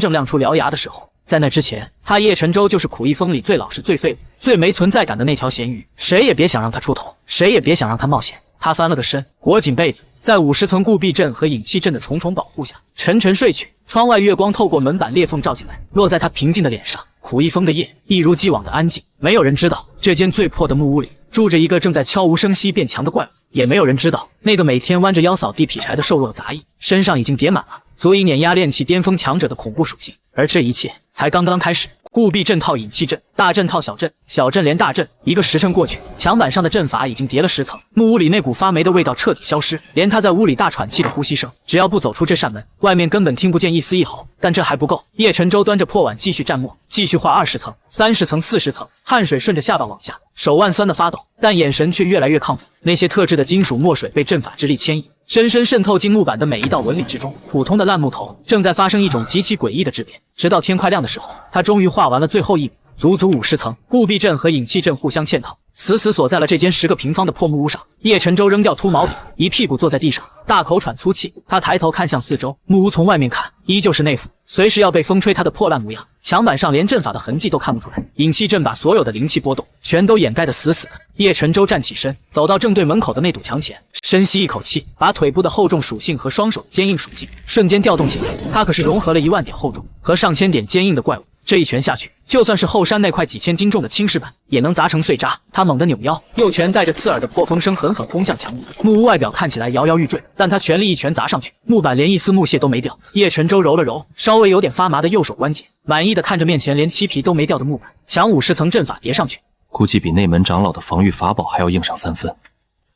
正亮出獠牙的时候。在那之前，他叶晨舟就是溥仪峰里最老实、最废物、最没存在感的那条咸鱼，谁也别想让他出头，谁也别想让他冒险。他翻了个身，裹紧被子，在50层固避阵和引气阵的重重保护下，沉沉睡去。窗外月光透过门板裂缝照进来，落在他平静的脸上。溥仪峰的夜一如既往的安静，没有人知道这间最破的木屋里住着一个正在悄无声息变强的怪物，也没有人知道那个每天弯着腰扫地劈柴的瘦弱杂役身上已经叠满了足以碾压炼气巅峰强者的恐怖属性。而这一切才刚刚开始。固避阵套引气阵，大阵套小阵，小阵连大阵。1个时辰过去，墙板上的阵法已经叠了10层，木屋里那股发霉的味道彻底消失，连他在屋里大喘气的呼吸声，只要不走出这扇门，外面根本听不见一丝一毫。但这还不够，叶晨舟端着破碗继续蘸墨，继续画20层、30层、40层，汗水顺着下巴往下，手腕酸得发抖，但眼神却越来越亢奋。那些特制的金属墨水被阵法之力牵引，深深渗透进木板的每一道纹理之中。普通的烂木头正在发生一种极其诡异的质变。直到天快亮的时候，他终于画完了最后一笔，足足50层固避阵和引气阵互相嵌套，死死锁在了这间10个平方的破木屋上。叶晨舟扔掉秃毛笔，一屁股坐在地上，大口喘粗气。他抬头看向四周，木屋从外面看依旧是那副随时要被风吹它的破烂模样，墙板上连阵法的痕迹都看不出来，引气阵把所有的灵气波动全都掩盖得死死的。叶晨舟站起身，走到正对门口的那堵墙前，深吸一口气，把腿部的厚重属性和双手的坚硬属性瞬间调动起来。他可是融合了1万点厚重和上千点坚硬的怪物，这一拳下去，就算是后山那块几千斤重的青石板也能砸成碎渣。他猛地扭腰，右拳带着刺耳的破风声狠狠轰向墙壁。木屋外表看起来摇摇欲坠，但他全力一拳砸上去，木板连一丝木屑都没掉。叶晨舟揉了揉稍微有点发麻的右手关节，满意的看着面前连漆皮都没掉的木板，强50层阵法叠上去，估计比内门长老的防御法宝还要硬上3分。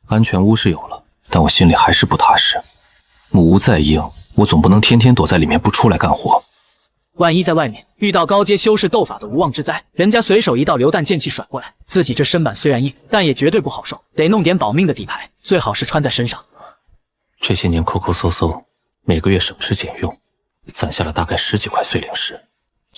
安全屋是有了，但我心里还是不踏实。木屋再硬，我总不能天天躲在里面不出来干活。万一在外面遇到高阶修士斗法的无妄之灾，人家随手一道榴弹剑气甩过来，自己这身板虽然硬，但也绝对不好受，得弄点保命的底牌，最好是穿在身上。这些年抠抠搜搜，每个月省吃俭用，攒下了大概10几块碎灵石。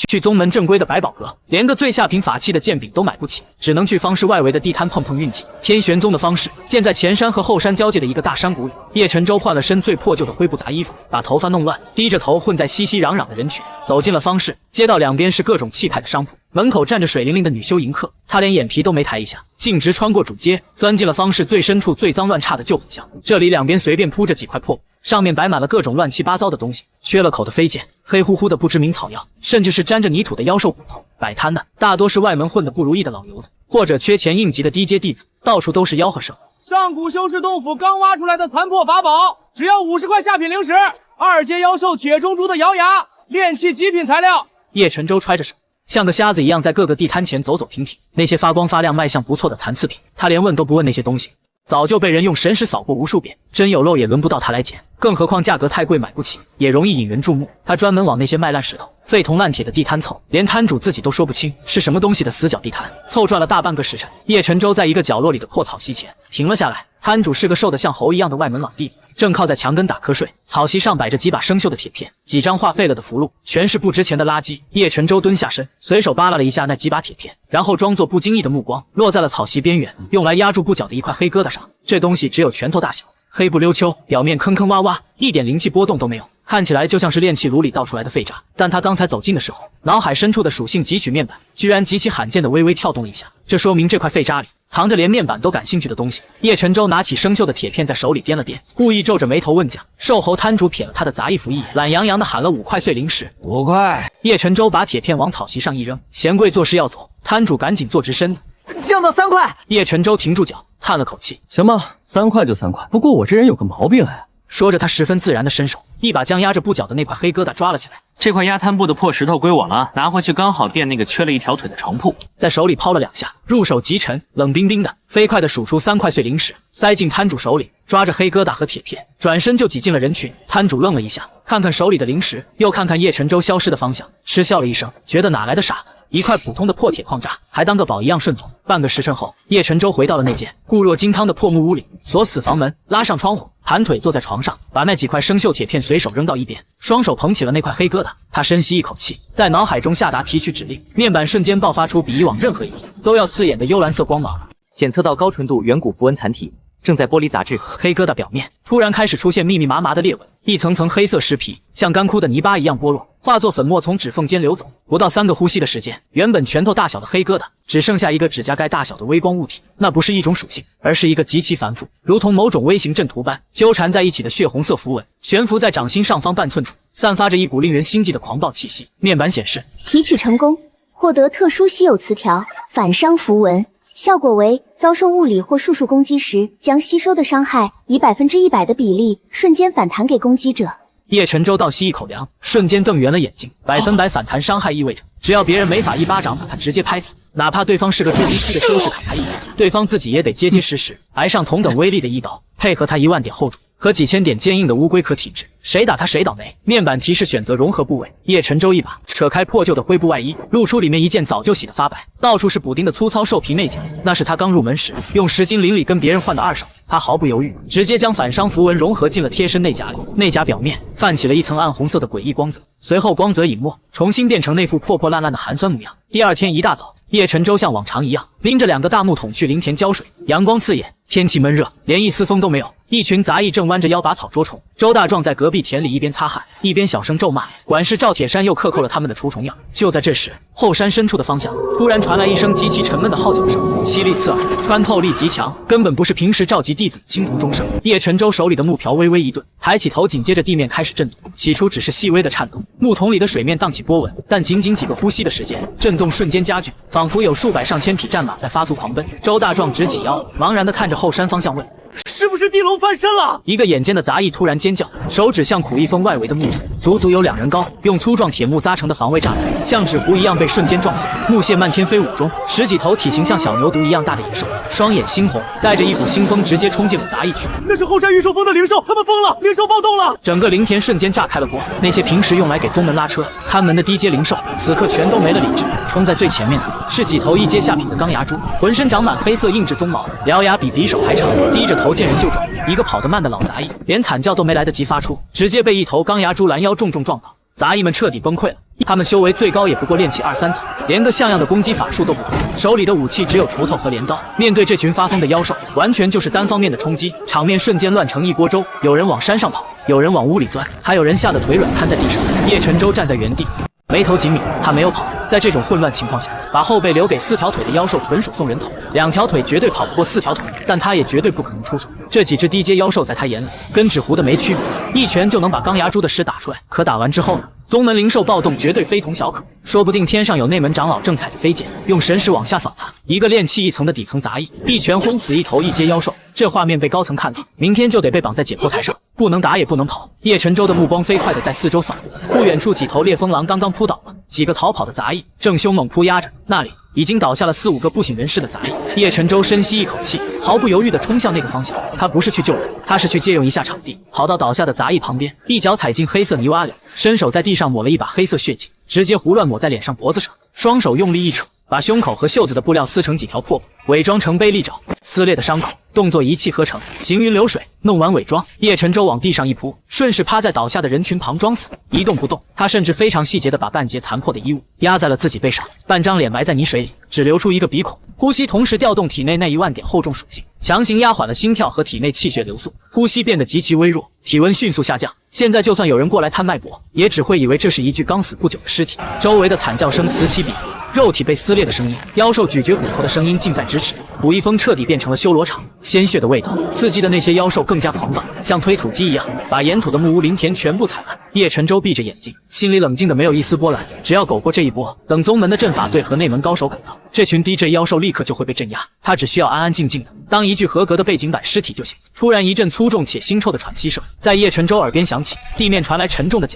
去宗门正规的百宝阁，连个最下品法器的剑柄都买不起，只能去方氏外围的地摊碰碰运气。天玄宗的方氏建在前山和后山交界的一个大山谷里。叶晨舟换了身最破旧的灰布杂衣服，把头发弄乱，低着头混在熙熙攘攘的人群，走进了方氏。街道两边是各种气派的商铺，门口站着水灵灵的女修迎客，他连眼皮都没抬一下，径直穿过主街，钻进了方氏最深处最脏乱差的旧火箱。这里两边随便铺着几块破布，上面摆满了各种乱七八糟的东西，缺了口的飞剑，黑乎乎的不知名草药，甚至是沾着泥土的妖兽骨头。摆摊的大多是外门混得不如意的老油子，或者缺钱应急的低阶弟子，到处都是吆喝声。上古修士洞府刚挖出来的残破法宝，只要50块下品灵石，2阶妖兽铁中珠的獠牙，炼器极品材料。叶晨舟揣着手，像个瞎子一样在各个地摊前走走停停，那些发光发亮卖相不错的残次品，他连问都不问那些东西，早就被人用神识扫过无数遍，真有漏也轮不到他来捡，更何况价格太贵买不起，也容易引人注目。他专门往那些卖烂石头、废铜烂铁的地摊凑，连摊主自己都说不清是什么东西的死角地摊。凑转了大半个时辰，叶晨舟在一个角落里的破草席前停了下来。摊主是个瘦得像猴一样的外门老弟子，正靠在墙根打瞌睡。草席上摆着几把生锈的铁片，几张画废了的符箓，全是不值钱的垃圾。叶晨舟蹲下身，随手扒拉了一下那几把铁片，然后装作不经意的目光落在了草席边缘用来压住布脚的一块黑疙瘩上。这东西只有拳头大小，黑不溜秋，表面坑坑洼洼，一点灵气波动都没有，看起来就像是炼气炉里倒出来的废渣。但他刚才走近的时候，脑海深处的属性汲取面板居然极其罕见的微微跳动了一下，这说明这块废渣里藏着连面板都感兴趣的东西。叶晨舟拿起生锈的铁片在手里掂了掂，故意皱着眉头问价。瘦猴摊主瞥了他的杂役服一眼，懒洋洋的喊了5块碎零食。5块。叶晨舟把铁片往草席上一扔，嫌贵做事要走，摊主赶紧坐直身子，降到3块。叶晨舟停住脚，叹了口气，行吧，3块就3块。不过我这人有个毛病哎。说着他十分自然的伸手，一把将压着布脚的那块黑疙瘩抓了起来。这块压摊布的破石头归我了，拿回去刚好垫那个缺了一条腿的床铺。在手里抛了2下，入手即沉，冷冰冰的，飞快地数出3块碎零食，塞进摊主手里，抓着黑疙瘩和铁片，转身就挤进了人群。摊主愣了一下，看看手里的零食，又看看叶晨舟消失的方向，嗤笑了一声，觉得哪来的傻子，一块普通的破铁矿渣还当个宝一样顺从。半个时辰后，叶晨舟回到了那间固若金汤的破木屋里，锁死房门，拉上窗户，盘腿坐在床上，把那几块生锈铁片随手扔到一边，双手捧起了那块黑疙瘩。他深吸一口气，在脑海中下达提取指令，面板瞬间爆发出比以往任何一次都要刺眼的幽蓝色光芒。检测到高纯度远古符文残体，正在剥离杂质。黑疙瘩表面突然开始出现密密麻麻的裂纹，一层层黑色尸皮像干枯的泥巴一样剥落，化作粉末从指缝间流走。不到3个呼吸的时间，原本拳头大小的黑疙瘩只剩下一个指甲盖大小的微光物体。那不是一种属性，而是一个极其繁复，如同某种微型阵图般纠缠在一起的血红色符文，悬浮在掌心上方半寸处，散发着一股令人心悸的狂暴气息。面板显示提取成功，获得特殊稀有词条反伤符文，效果为遭受物理或术数攻击时，将吸收的伤害以100%的比例瞬间反弹给攻击者。叶晨舟倒吸一口凉，瞬间瞪圆了眼睛。100%反弹伤害意味着，只要别人没法一巴掌把他直接拍死，哪怕对方是个筑基期的修士凯台一人，对方自己也得结结实实挨上同等威力的一刀，配合他1万点后主和几千点坚硬的乌龟壳体质，谁打他谁倒霉。面板提示选择融合部位，叶晨舟一把扯开破旧的灰布外衣，露出里面一件早就洗得发白，到处是补丁的粗糙兽皮内甲，那是他刚入门时用10斤邻里跟别人换的2手。他毫不犹豫，直接将反伤符文融合进了贴身内甲里，内甲表面泛起了一层暗红色的诡异光泽，随后光泽隐没，重新变成那副破破烂烂的寒酸模样。第二天一大早，叶晨舟像往常一样拎着2个大木桶去林田浇水，阳光刺眼，天气闷热，连一丝风都没有。一群杂役正弯着腰拔草捉虫，周大壮在隔壁田里一边擦汗一边小声咒骂，管事赵铁山又克扣了他们的除虫药。就在这时，后山深处的方向突然传来一声极其沉闷的号角声，凄厉刺耳，穿透力极强，根本不是平时召集弟子的青铜钟声。叶晨舟手里的木瓢微微一顿，抬起头，紧接着地面开始震动，起初只是细微的颤动，木桶里的水面荡起波纹，但仅仅几个呼吸的时间，震动瞬间加剧，仿佛有数百上千匹战马在发足狂奔。周大壮直起腰，茫然地看着后山方向问，是不是地龙翻身了？一个眼尖的杂役突然尖叫，手指向苦役峰外围的木trận，足足有2人高，用粗壮铁木扎成的防卫栅栏，像纸糊一样被瞬间撞碎，木屑漫天飞舞中，10几头体型像小牛犊一样大的野兽，双眼猩红，带着一股腥风，直接冲进了杂役区。那是后山御兽峰的灵兽，他们疯了，灵兽暴动了！整个灵田瞬间炸开了锅，那些平时用来给宗门拉车、看门的低阶灵兽，此刻全都没了理智。冲在最前面的是几头一阶下品的钢牙猪，浑身长满黑色硬质鬃毛，獠牙比匕首还长，低着头见人就撞。一个跑得慢的老杂役连惨叫都没来得及发出，直接被一头钢牙猪拦腰重重撞倒，杂役们彻底崩溃了。他们修为最高也不过炼气2、3层，连个像样的攻击法术都不会，手里的武器只有锄头和镰刀。面对这群发疯的妖兽，完全就是单方面的冲击，场面瞬间乱成一锅粥。有人往山上跑，有人往屋里钻，还有人吓得腿软瘫在地上。叶晨舟站在原地，眉头紧抿，他没有跑。在这种混乱情况下，把后背留给4条腿的妖兽纯属送人头。2条腿绝对跑不过4条腿，但他也绝对不可能出手。这几只低阶妖兽在他眼里跟纸糊的没区别，一拳就能把钢牙猪的尸打出来。可打完之后呢？宗门灵兽暴动绝对非同小可，说不定天上有内门长老正踩着飞剑，用神识往下扫他。一个炼气1层的底层杂役，一拳轰死一头一阶妖兽，这画面被高层看到，明天就得被绑在解剖台上，不能打也不能跑。叶晨舟的目光飞快地在四周扫过，不远处几头烈风狼刚刚扑倒了，几个逃跑的杂役正凶猛扑压着，那里已经倒下了4、5个不省人事的杂役。叶晨舟深吸一口气，毫不犹豫地冲向那个方向。他不是去救人，他是去借用一下场地，跑到倒下的杂役旁边，一脚踩进黑色泥洼里，伸手在地上抹了一把黑色血迹，直接胡乱抹在脸上脖子上，双手用力一扯，把胸口和袖子的布料撕成几条破布，伪装成贝利爪，撕裂的伤口，动作一气呵成，行云流水。弄完伪装，叶晨舟往地上一扑，顺势趴在倒下的人群旁装死，一动不动。他甚至非常细节地把半截残破的衣物压在了自己背上，半张脸埋在泥水里，只留出一个鼻孔。呼吸同时调动体内那1万点厚重属性，强行压缓了心跳和体内气血流速，呼吸变得极其微弱，体温迅速下降。现在就算有人过来探脉搏，也只会以为这是一具刚死不久的尸体。周围的惨叫声此起彼伏，肉体被撕裂的声音，妖兽咀嚼骨头的声音近在咫尺。古一峰彻底变成了修罗场，鲜血的味道刺激的那些妖兽更加狂躁，像推土机一样把沿途的木屋林田全部踩烂。叶晨舟闭着眼睛，心里冷静的没有一丝波澜。只要苟过这一波，等宗门的阵法队和内门高手赶到，这群 DJ 妖兽立刻就会被镇压。他只需要安安静静的当一具合格的背景板尸体就行。突然一阵粗重且腥臭的喘息声在叶晨舟耳边响起，地面传来沉重的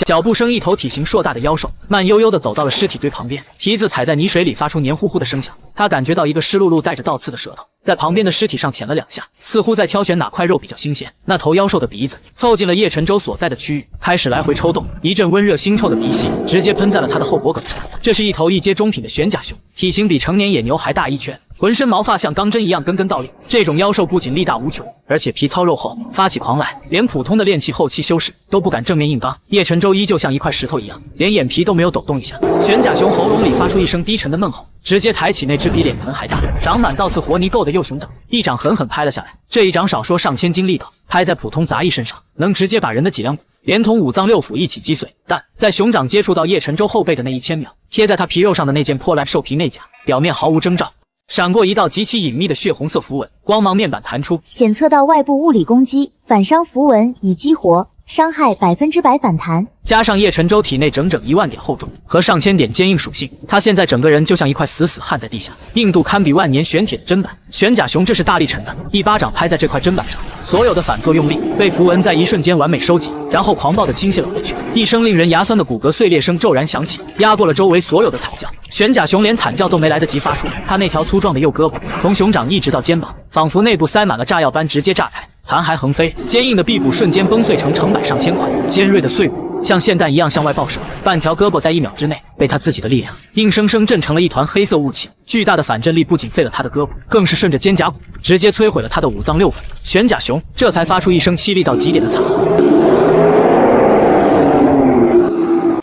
脚步声，一头体型硕大的妖兽慢悠悠地走到了尸体堆旁边，蹄子踩在泥水里发出黏糊糊的声响。他感觉到一个湿漉漉带着倒刺的舌头在旁边的尸体上舔了2下，似乎在挑选哪块肉比较新鲜。那头妖兽的鼻子凑近了叶晨舟所在的区域，开始来回抽动，一阵温热腥臭的鼻息直接喷在了他的后脖梗上。这是一头一阶中品的玄甲熊，体型比成年野牛还大一圈，浑身毛发像钢针一样根根倒立。这种妖兽不仅力大无穷，而且皮糙肉厚，发起狂来，连普通的炼气后期修士都不敢正面硬刚。叶晨舟依旧像一块石头一样，连眼皮都没有抖动一下。玄甲熊喉咙里发出一声低沉的闷吼，直接抬起那只比脸盆还大、长满倒刺活泥垢的幼熊掌，一掌狠狠拍了下来。这一掌少说上千斤力道，拍在普通杂役身上，能直接把人的脊梁骨连同5脏6腑一起击碎。但在熊掌接触到叶晨舟后背的那1000秒，贴在他皮肉上的那件破烂兽皮内甲，表面毫无征兆闪过一道极其隐秘的血红色符文，光芒面板弹出，检测到外部物理攻击反伤符文已激活，伤害100%反弹。加上叶晨舟体内整整1万点厚重和上千点坚硬属性，他现在整个人就像一块死死焊在地下，硬度堪比万年玄铁的砧板。玄甲熊这是大力沉的，一巴掌拍在这块砧板上，所有的反作用力被符文在一瞬间完美收紧，然后狂暴地倾泻了回去。一声令人牙酸的骨骼碎裂声骤然响起，压过了周围所有的惨叫。玄甲熊连惨叫都没来得及发出，他那条粗壮的右胳膊从熊掌一直到肩膀，仿佛内部塞满了炸药般直接炸开，残骸横飞，坚硬的臂部瞬间崩碎成成百上千块，尖锐的碎骨像霰弹一样向外爆射，半条胳膊在1秒之内被他自己的力量硬生生震成了一团黑色雾气。巨大的反震力不仅废了他的胳膊，更是顺着肩胛骨直接摧毁了他的5脏6腑。玄甲熊这才发出一声凄厉到极点的惨嚎。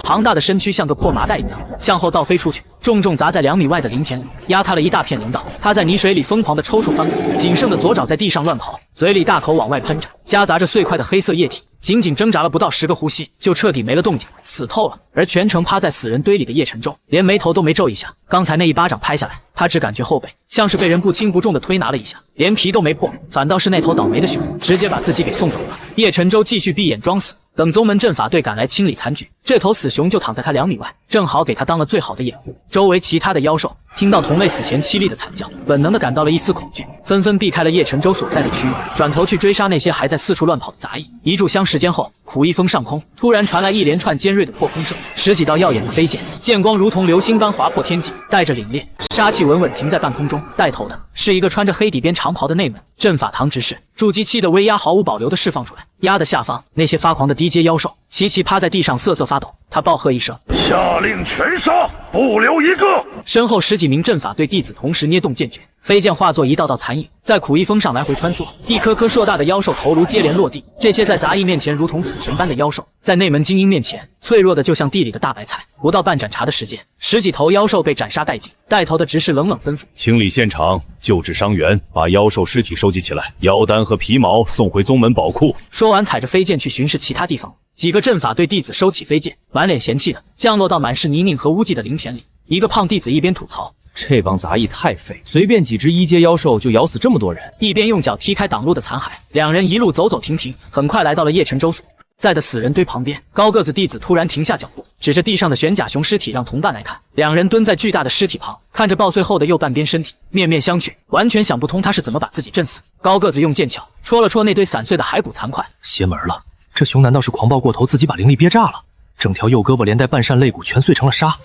庞大的身躯像个破麻袋一样向后倒飞出去，重重砸在2米外的林田里，压塌了一大片林道。他在泥水里疯狂地抽搐翻滚，仅剩的左爪在地上乱刨，嘴里大口往外喷着夹杂着碎块的黑色液体，仅仅挣扎了不到10个呼吸就彻底没了动静，死透了。而全程趴在死人堆里的叶晨舟连眉头都没皱一下，刚才那一巴掌拍下来，他只感觉后背像是被人不轻不重的推拿了一下，连皮都没破，反倒是那头倒霉的熊直接把自己给送走了。叶晨舟继续闭眼装死，等宗门阵法队赶来清理残局，这头死熊就躺在他2米外，正好给他当了最好的掩护。周围其他的妖兽听到同类死前凄厉的惨叫，本能的感到了一丝恐惧，纷纷避开了叶晨舟所在的区域，转头去追杀那些还在四处乱跑的杂役。一炷香时间后，苦一峰上空突然传来一连串尖锐的破空声，10几道耀眼的飞剑，剑光如同流星般划破天际，带着凛冽杀气稳稳停在半空中。带头的是一个穿着黑底边长袍的内门阵法堂执事，筑基期的威压毫无保留地释放出来，压的下方那些发狂的低阶妖兽齐齐趴在地上瑟瑟发抖。他暴喝一声，下令全杀，不留一个。身后10几名阵法队弟子同时捏动剑诀，飞剑化作一道道残影在苦一峰上来回穿梭，一颗颗硕大的妖兽头颅接连落地。这些在杂役面前如同死神般的妖兽，在内门精英面前脆弱的就像地里的大白菜。不到半盏茶的时间，10几头妖兽被斩杀殆尽。带头的执事冷冷吩咐，清理现场，救治伤员，把妖兽尸体收集起来，妖丹和皮毛送回宗门宝库。说完踩着飞剑去巡视其他地方。几个阵法队弟子收起飞剑，满脸嫌弃的降落到满是泥泞和污迹的林田里。一个胖弟子一边吐槽，这帮杂役太废，随便几只1阶妖兽就咬死这么多人，一边用脚踢开挡路的残骸。两人一路走走停停，很快来到了叶晨舟所在的死人堆旁边。高个子弟子突然停下脚步，指着地上的玄甲熊尸体让同伴来看。两人蹲在巨大的尸体旁，看着爆碎后的右半边身体，面面相觑，完全想不通他是怎么把自己震死。高个子用剑鞘戳了戳那堆散碎的骸骨残块，邪门了，这熊难道是狂暴过头，自己把灵力憋炸了？整条右胳膊连带半扇肋骨全碎成了沙，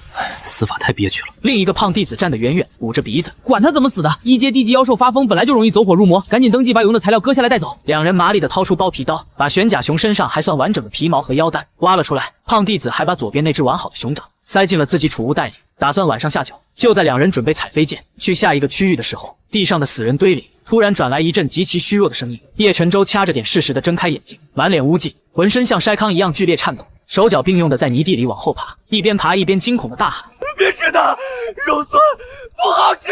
死法太憋屈了。另一个胖弟子站得远远，捂着鼻子，管他怎么死的，1阶低级妖兽发疯本来就容易走火入魔，赶紧登记把有用的材料割下来带走。两人麻利地掏出剥皮刀，把玄甲熊身上还算完整的皮毛和腰丹挖了出来。胖弟子还把左边那只完好的熊掌塞进了自己储物袋里，打算晚上下脚。就在两人准备踩飞剑去下一个区域的时候，地上的死人堆里突然转来一阵极其虚弱的声音。叶晨舟掐着点适时的睁开眼睛，满脸污迹，浑身像筛糠一样剧烈颤抖，手脚并用的在泥地里往后爬，一边爬一边惊恐的大喊：别吃它，肉酸不好吃！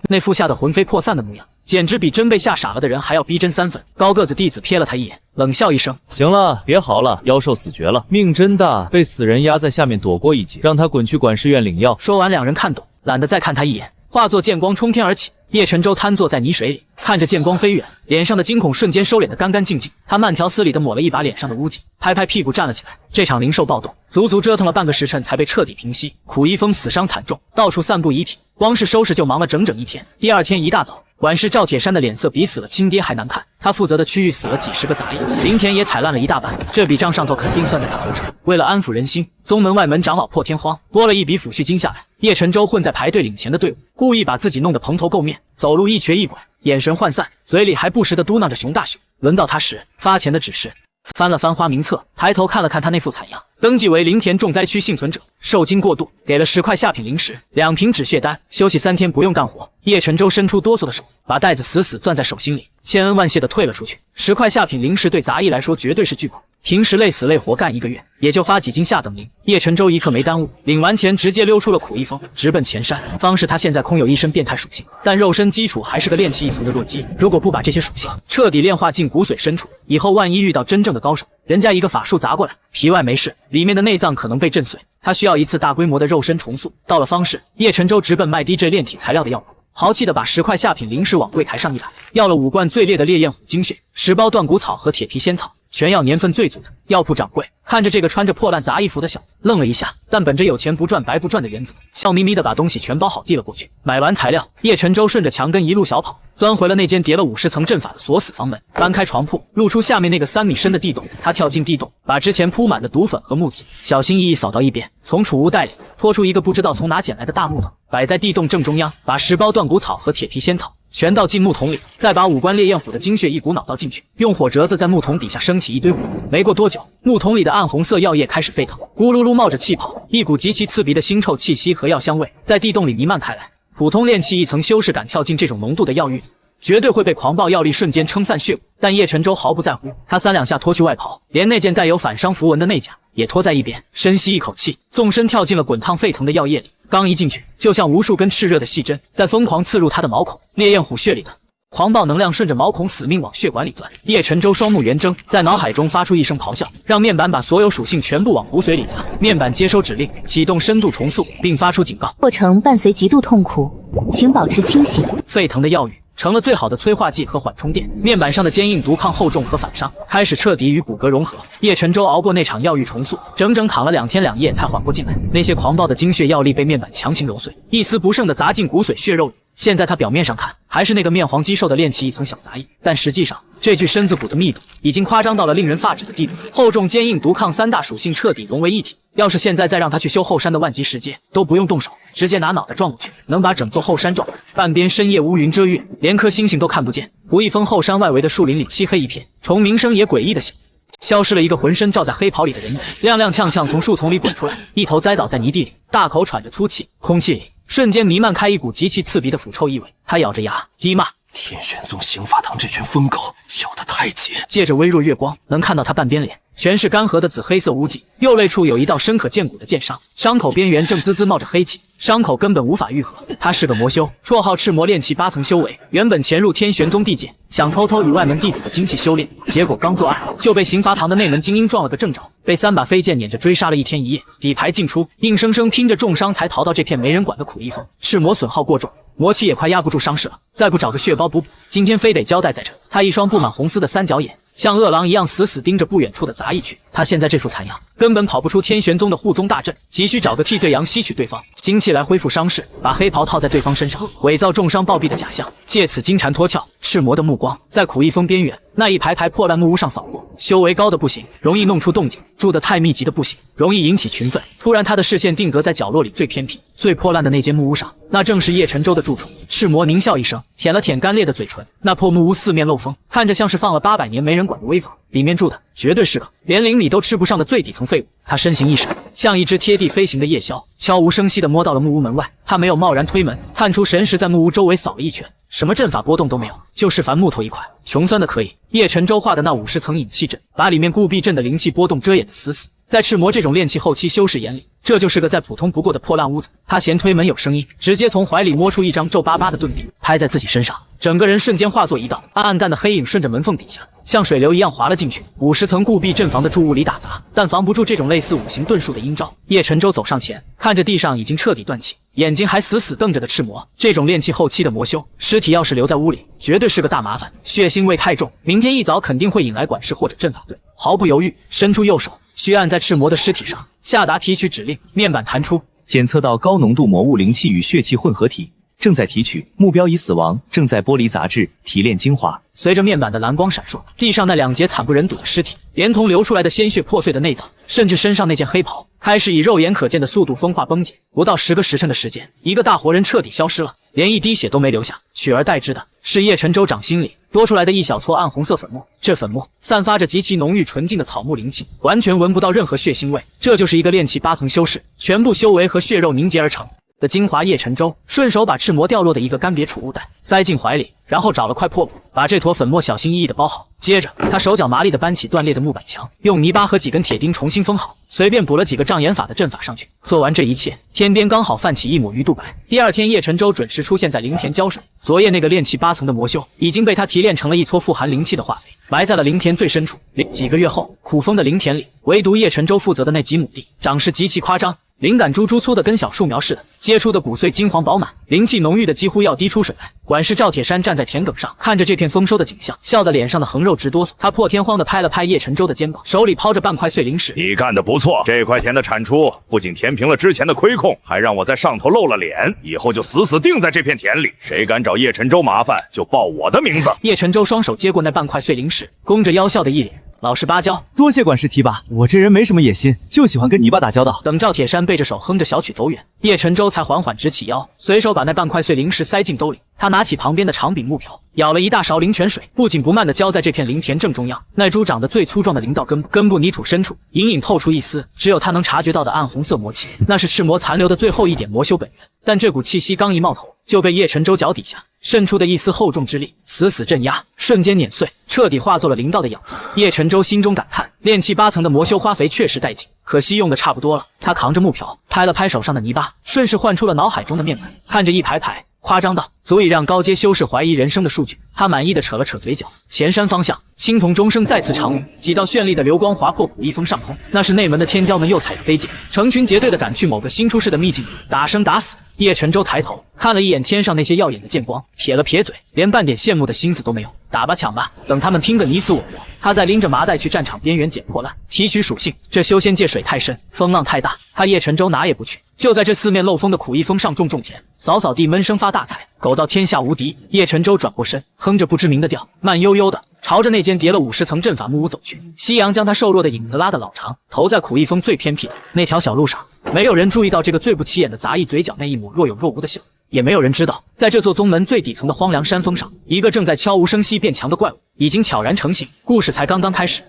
那副吓得魂飞魄散的模样，简直比真被吓傻了的人还要逼真3分。高个子弟子瞥了他一眼，冷笑一声：行了，别嚎了，妖兽死绝了，命真大，被死人压在下面躲过一劫，让他滚去管事院领药。说完，两人看懂，懒得再看他一眼，化作剑光冲天而起。叶晨舟瘫坐在泥水里，看着剑光飞远，脸上的惊恐瞬间收敛得干干净净。他慢条斯理地抹了一把脸上的污迹，拍拍屁股站了起来。这场灵兽暴动足足折腾了半个时辰才被彻底平息。苦一峰死伤惨重，到处散布遗体，光是收拾就忙了整整一天。第二天一大早，管事赵铁山的脸色比死了亲爹还难看，他负责的区域死了几十个杂役，林田也踩烂了一大半，这笔账上头肯定算在他头上。为了安抚人心，宗门外门长老破天荒拨了一笔抚恤金下来。叶晨舟混在排队领钱的队伍，故意把自己弄得蓬头垢面，走路一瘸一拐，眼神涣散，嘴里还不时地嘟囔着熊大熊。轮到他时，发钱的指示翻了翻花名册，抬头看了看他那副惨样，登记为林田重灾区幸存者，受惊过度，给了10块下品灵石，2瓶止血丹，休息3天不用干活。叶晨舟伸出哆嗦的手，把袋子死死攥在手心里，千恩万谢地退了出去。10块下品灵石对杂役来说绝对是巨款，平时累死累活干1个月，也就发几斤下等灵。叶晨舟一刻没耽误，领完钱直接溜出了苦一峰，直奔前山。方是他现在空有一身变态属性，但肉身基础还是个炼气1层的弱鸡，如果不把这些属性彻底炼化进骨髓深处，以后万一遇到真正的高手，人家一个法术砸过来，皮外没事，里面的内脏可能被震碎。他需要一次大规模的肉身重塑。到了方氏，叶晨舟直奔卖 DJ 炼体材料的药铺，豪气的把10块下品灵石往柜台上一摆，要了5罐最烈的烈焰虎精血，10包断骨草和铁皮仙草，全要年份最足的。药铺掌柜看着这个穿着破烂杂衣服的小子，愣了一下，但本着有钱不赚白不赚的原则，笑眯眯的把东西全包好递了过去。买完材料，叶晨舟顺着墙根一路小跑，钻回了那间叠了50层阵法的锁死房门，搬开床铺，露出下面那个3米深的地洞。他跳进地洞，把之前铺满的毒粉和木子小心翼翼扫到一边，从储物袋里拖出一个不知道从哪捡来的大木头，摆在地洞正中央，把10包断骨草和铁皮仙草全倒进木桶里，再把5罐烈焰虎的精血一股脑倒进去，用火折子在木桶底下升起一堆火。没过多久，木桶里的暗红色药液开始沸腾，咕噜噜冒着气泡，一股极其刺鼻的腥臭气息和药香味在地洞里弥漫开来。普通炼气1层修士敢跳进这种浓度的药浴里，绝对会被狂暴药力瞬间撑散血骨，但叶晨舟毫不在乎，他3两下脱去外袍，连那件带有反伤符文的内甲也拖在一边，深吸一口气，纵身跳进了滚烫沸腾的药液里。刚一进去，就像无数根炽热的细针在疯狂刺入他的毛孔。烈焰虎血里的狂暴能量顺着毛孔死命往血管里钻。叶晨舟双目圆睁，在脑海中发出一声咆哮，让面板把所有属性全部往骨髓里砸。面板接收指令，启动深度重塑，并发出警告：过程伴随极度痛苦，请保持清醒。沸腾的药浴成了最好的催化剂和缓冲垫，面板上的坚硬毒抗厚重和反伤开始彻底与骨骼融合。叶晨舟熬过那场药浴重塑，整整躺了2天2夜才缓过劲来。那些狂暴的精血药力被面板强行揉碎，一丝不剩地砸进骨髓血肉里。现在他表面上看还是那个面黄肌瘦的炼气1层小杂役，但实际上这具身子骨的密度已经夸张到了令人发指的地步，厚重坚硬毒抗3大属性彻底融为一体。要是现在再让他去修后山的万级石阶，都不用动手，直接拿脑袋撞过去，能把整座后山撞烂。半边深夜乌云遮月，连颗星星都看不见。胡一峰后山外围的树林里漆黑一片，虫鸣声也诡异的响。消失了一个浑身罩在黑袍里的人影，踉踉跄跄从树丛里滚出来，一头栽倒在泥地里，大口喘着粗气，空气里瞬间弥漫开一股极其刺鼻的腐臭异味。他咬着牙低骂：天玄宗刑法堂这群疯狗咬得太急。借着微弱月光，能看到他半边脸全是干涸的紫黑色污迹，右肋处有一道深可见骨的剑伤，伤口边缘正滋滋冒着黑气，伤口根本无法愈合。他是个魔修，绰号赤魔，炼气8层修为，原本潜入天玄宗地界，想偷偷与外门弟子的精气修炼，结果刚做爱就被刑罚堂的内门精英撞了个正着，被3把飞剑撵着追杀了1天1夜，底牌尽出，硬生生拼着重伤才逃到这片没人管的苦一峰。赤魔损耗过重，魔气也快压不住伤势了，再不找个血包补补，今天非得交代在这。他一双布满红丝的3角眼像饿狼一样死死盯着不远处的杂役去。他现在这副残样根本跑不出天玄宗的护宗大阵，急需找个替罪羊吸取对方精气来恢复伤势，把黑袍套在对方身上，伪造重伤暴毙的假象，借此金蝉脱壳。赤魔的目光在苦一峰边缘那一排排破烂木屋上扫过，修为高的不行，容易弄出动静；住得太密集的不行，容易引起群愤。突然他的视线定格在角落里最偏僻最破烂的那间木屋上，那正是叶晨舟的住处。赤魔狞笑一声，舔了舔干裂的嘴唇。那破木屋四面漏风，看着像是放了800年没人管的危房，里面住的绝对是个连邻里都吃不上的最底层废物。他身形一闪，像一只贴地飞行的夜枭，悄无声息地摸到了木屋门外。他没有贸然推门，探出神识，在木屋周围扫了一圈，什么阵法波动都没有，就是凡木头一块，穷酸的可以。叶晨舟画的那50层引气阵，把里面固壁阵的灵气波动遮掩得死死。在赤魔这种炼气后期修士眼里，这就是个再普通不过的破烂屋子。他嫌推门有声音，直接从怀里摸出一张皱巴巴的盾币，拍在自己身上，整个人瞬间化作一道暗淡的黑影，顺着门缝底下像水流一样滑了进去。50层固壁阵防的住屋里打杂，但防不住这种类似5行遁术的阴招。叶晨舟走上前，看着地上已经彻底断气，眼睛还死死瞪着的赤魔，这种炼气后期的魔修，尸体要是留在屋里，绝对是个大麻烦，血腥味太重，明天一早肯定会引来管事或者阵法队。毫不犹豫，伸出右手，虚按在赤魔的尸体上，下达提取指令，面板弹出，检测到高浓度魔物灵气与血气混合体，正在提取，目标已死亡，正在剥离杂质，提炼精华。随着面板的蓝光闪烁，地上那2截惨不忍睹的尸体，连同流出来的鲜血、破碎的内脏，甚至身上那件黑袍，开始以肉眼可见的速度风化崩解。不到10个时辰的时间，一个大活人彻底消失了，连一滴血都没留下，取而代之的是叶晨舟掌心里多出来的一小撮暗红色粉末。这粉末散发着极其浓郁纯净的草木灵气，完全闻不到任何血腥味。这就是一个炼气8层修士全部修为和血肉凝结而成的精华。叶晨舟顺手把赤魔掉落的一个干瘪储物袋塞进怀里，然后找了块破布，把这坨粉末小心翼翼地包好。接着，他手脚麻利地搬起断裂的木板墙，用泥巴和几根铁钉重新封好，随便补了几个障眼法的阵法上去。做完这一切，天边刚好泛起一抹鱼肚白。第二天，叶晨舟准时出现在灵田浇水。昨夜那个炼气8层的魔修，已经被他提炼成了一撮富含灵气的化肥，埋在了灵田最深处。几个月后，苦风的灵田里，唯独叶晨舟负责的那几亩地，长势极其夸张。灵感珠珠粗的跟小树苗似的，结出的谷穗金黄饱满，灵气浓郁的几乎要滴出水来。管事赵铁山站在田埂上，看着这片丰收的景象，笑得脸上的横肉直哆嗦。他破天荒地拍了拍叶晨舟的肩膀，手里抛着半块碎灵石。你干得不错，这块田的产出不仅填平了之前的亏空，还让我在上头露了脸，以后就死死定在这片田里，谁敢找叶晨舟麻烦，就报我的名字。叶晨舟双手接过那半块碎灵石，弓着腰笑的一脸老实巴交。多谢管事提拔，我这人没什么野心，就喜欢跟泥巴打交道。等赵铁山背着手哼着小曲走远，叶晨舟才缓缓直起腰，随手把那半块碎灵石塞进兜里。他拿起旁边的长柄木瓢，舀了一大勺灵泉水，不紧不慢地浇在这片灵田正中央。那株长得最粗壮的灵道根部泥土深处，隐隐透出一丝只有他能察觉到的暗红色魔气，那是赤魔残留的最后一点魔修本源。但这股气息刚一冒头，就被叶晨舟脚底下渗出的一丝厚重之力死死镇压，瞬间碾碎，彻底化作了灵道的养分。叶晨舟心中感叹，炼气8层的魔修花肥确实带劲，可惜用的差不多了。他扛着木瓢，拍了拍手上的泥巴，顺势唤出了脑海中的面板，看着一排排夸张到足以让高阶修士怀疑人生的数据，他满意的扯了扯嘴角。前山方向，青铜钟声再次长鸣，几道绚丽的流光划破古一峰上空，那是内门的天骄们又踩着飞剑，成群结队的赶去某个新出世的秘境里，打生打死。叶晨舟抬头看了一眼天上那些耀眼的剑光，撇了撇嘴，连半点羡慕的心思都没有。打吧抢吧，等他们拼个你死我活。他再拎着麻袋去战场边缘捡破烂，提取属性。这修仙界水太深，风浪太大，他叶晨舟哪也不去，就在这四面漏风的苦一峰上种田，扫扫地，闷声发大财，苟到天下无敌。叶晨舟转过身，哼着不知名的调，慢悠悠的朝着那间叠了50层阵法木屋走去。夕阳将他瘦弱的影子拉得老长，投在苦一峰最偏僻的那条小路上。没有人注意到这个最不起眼的杂役嘴角那一抹若有若无的笑，也没有人知道，在这座宗门最底层的荒凉山峰上，一个正在悄无声息变强的怪物已经悄然成型。故事才刚刚开始。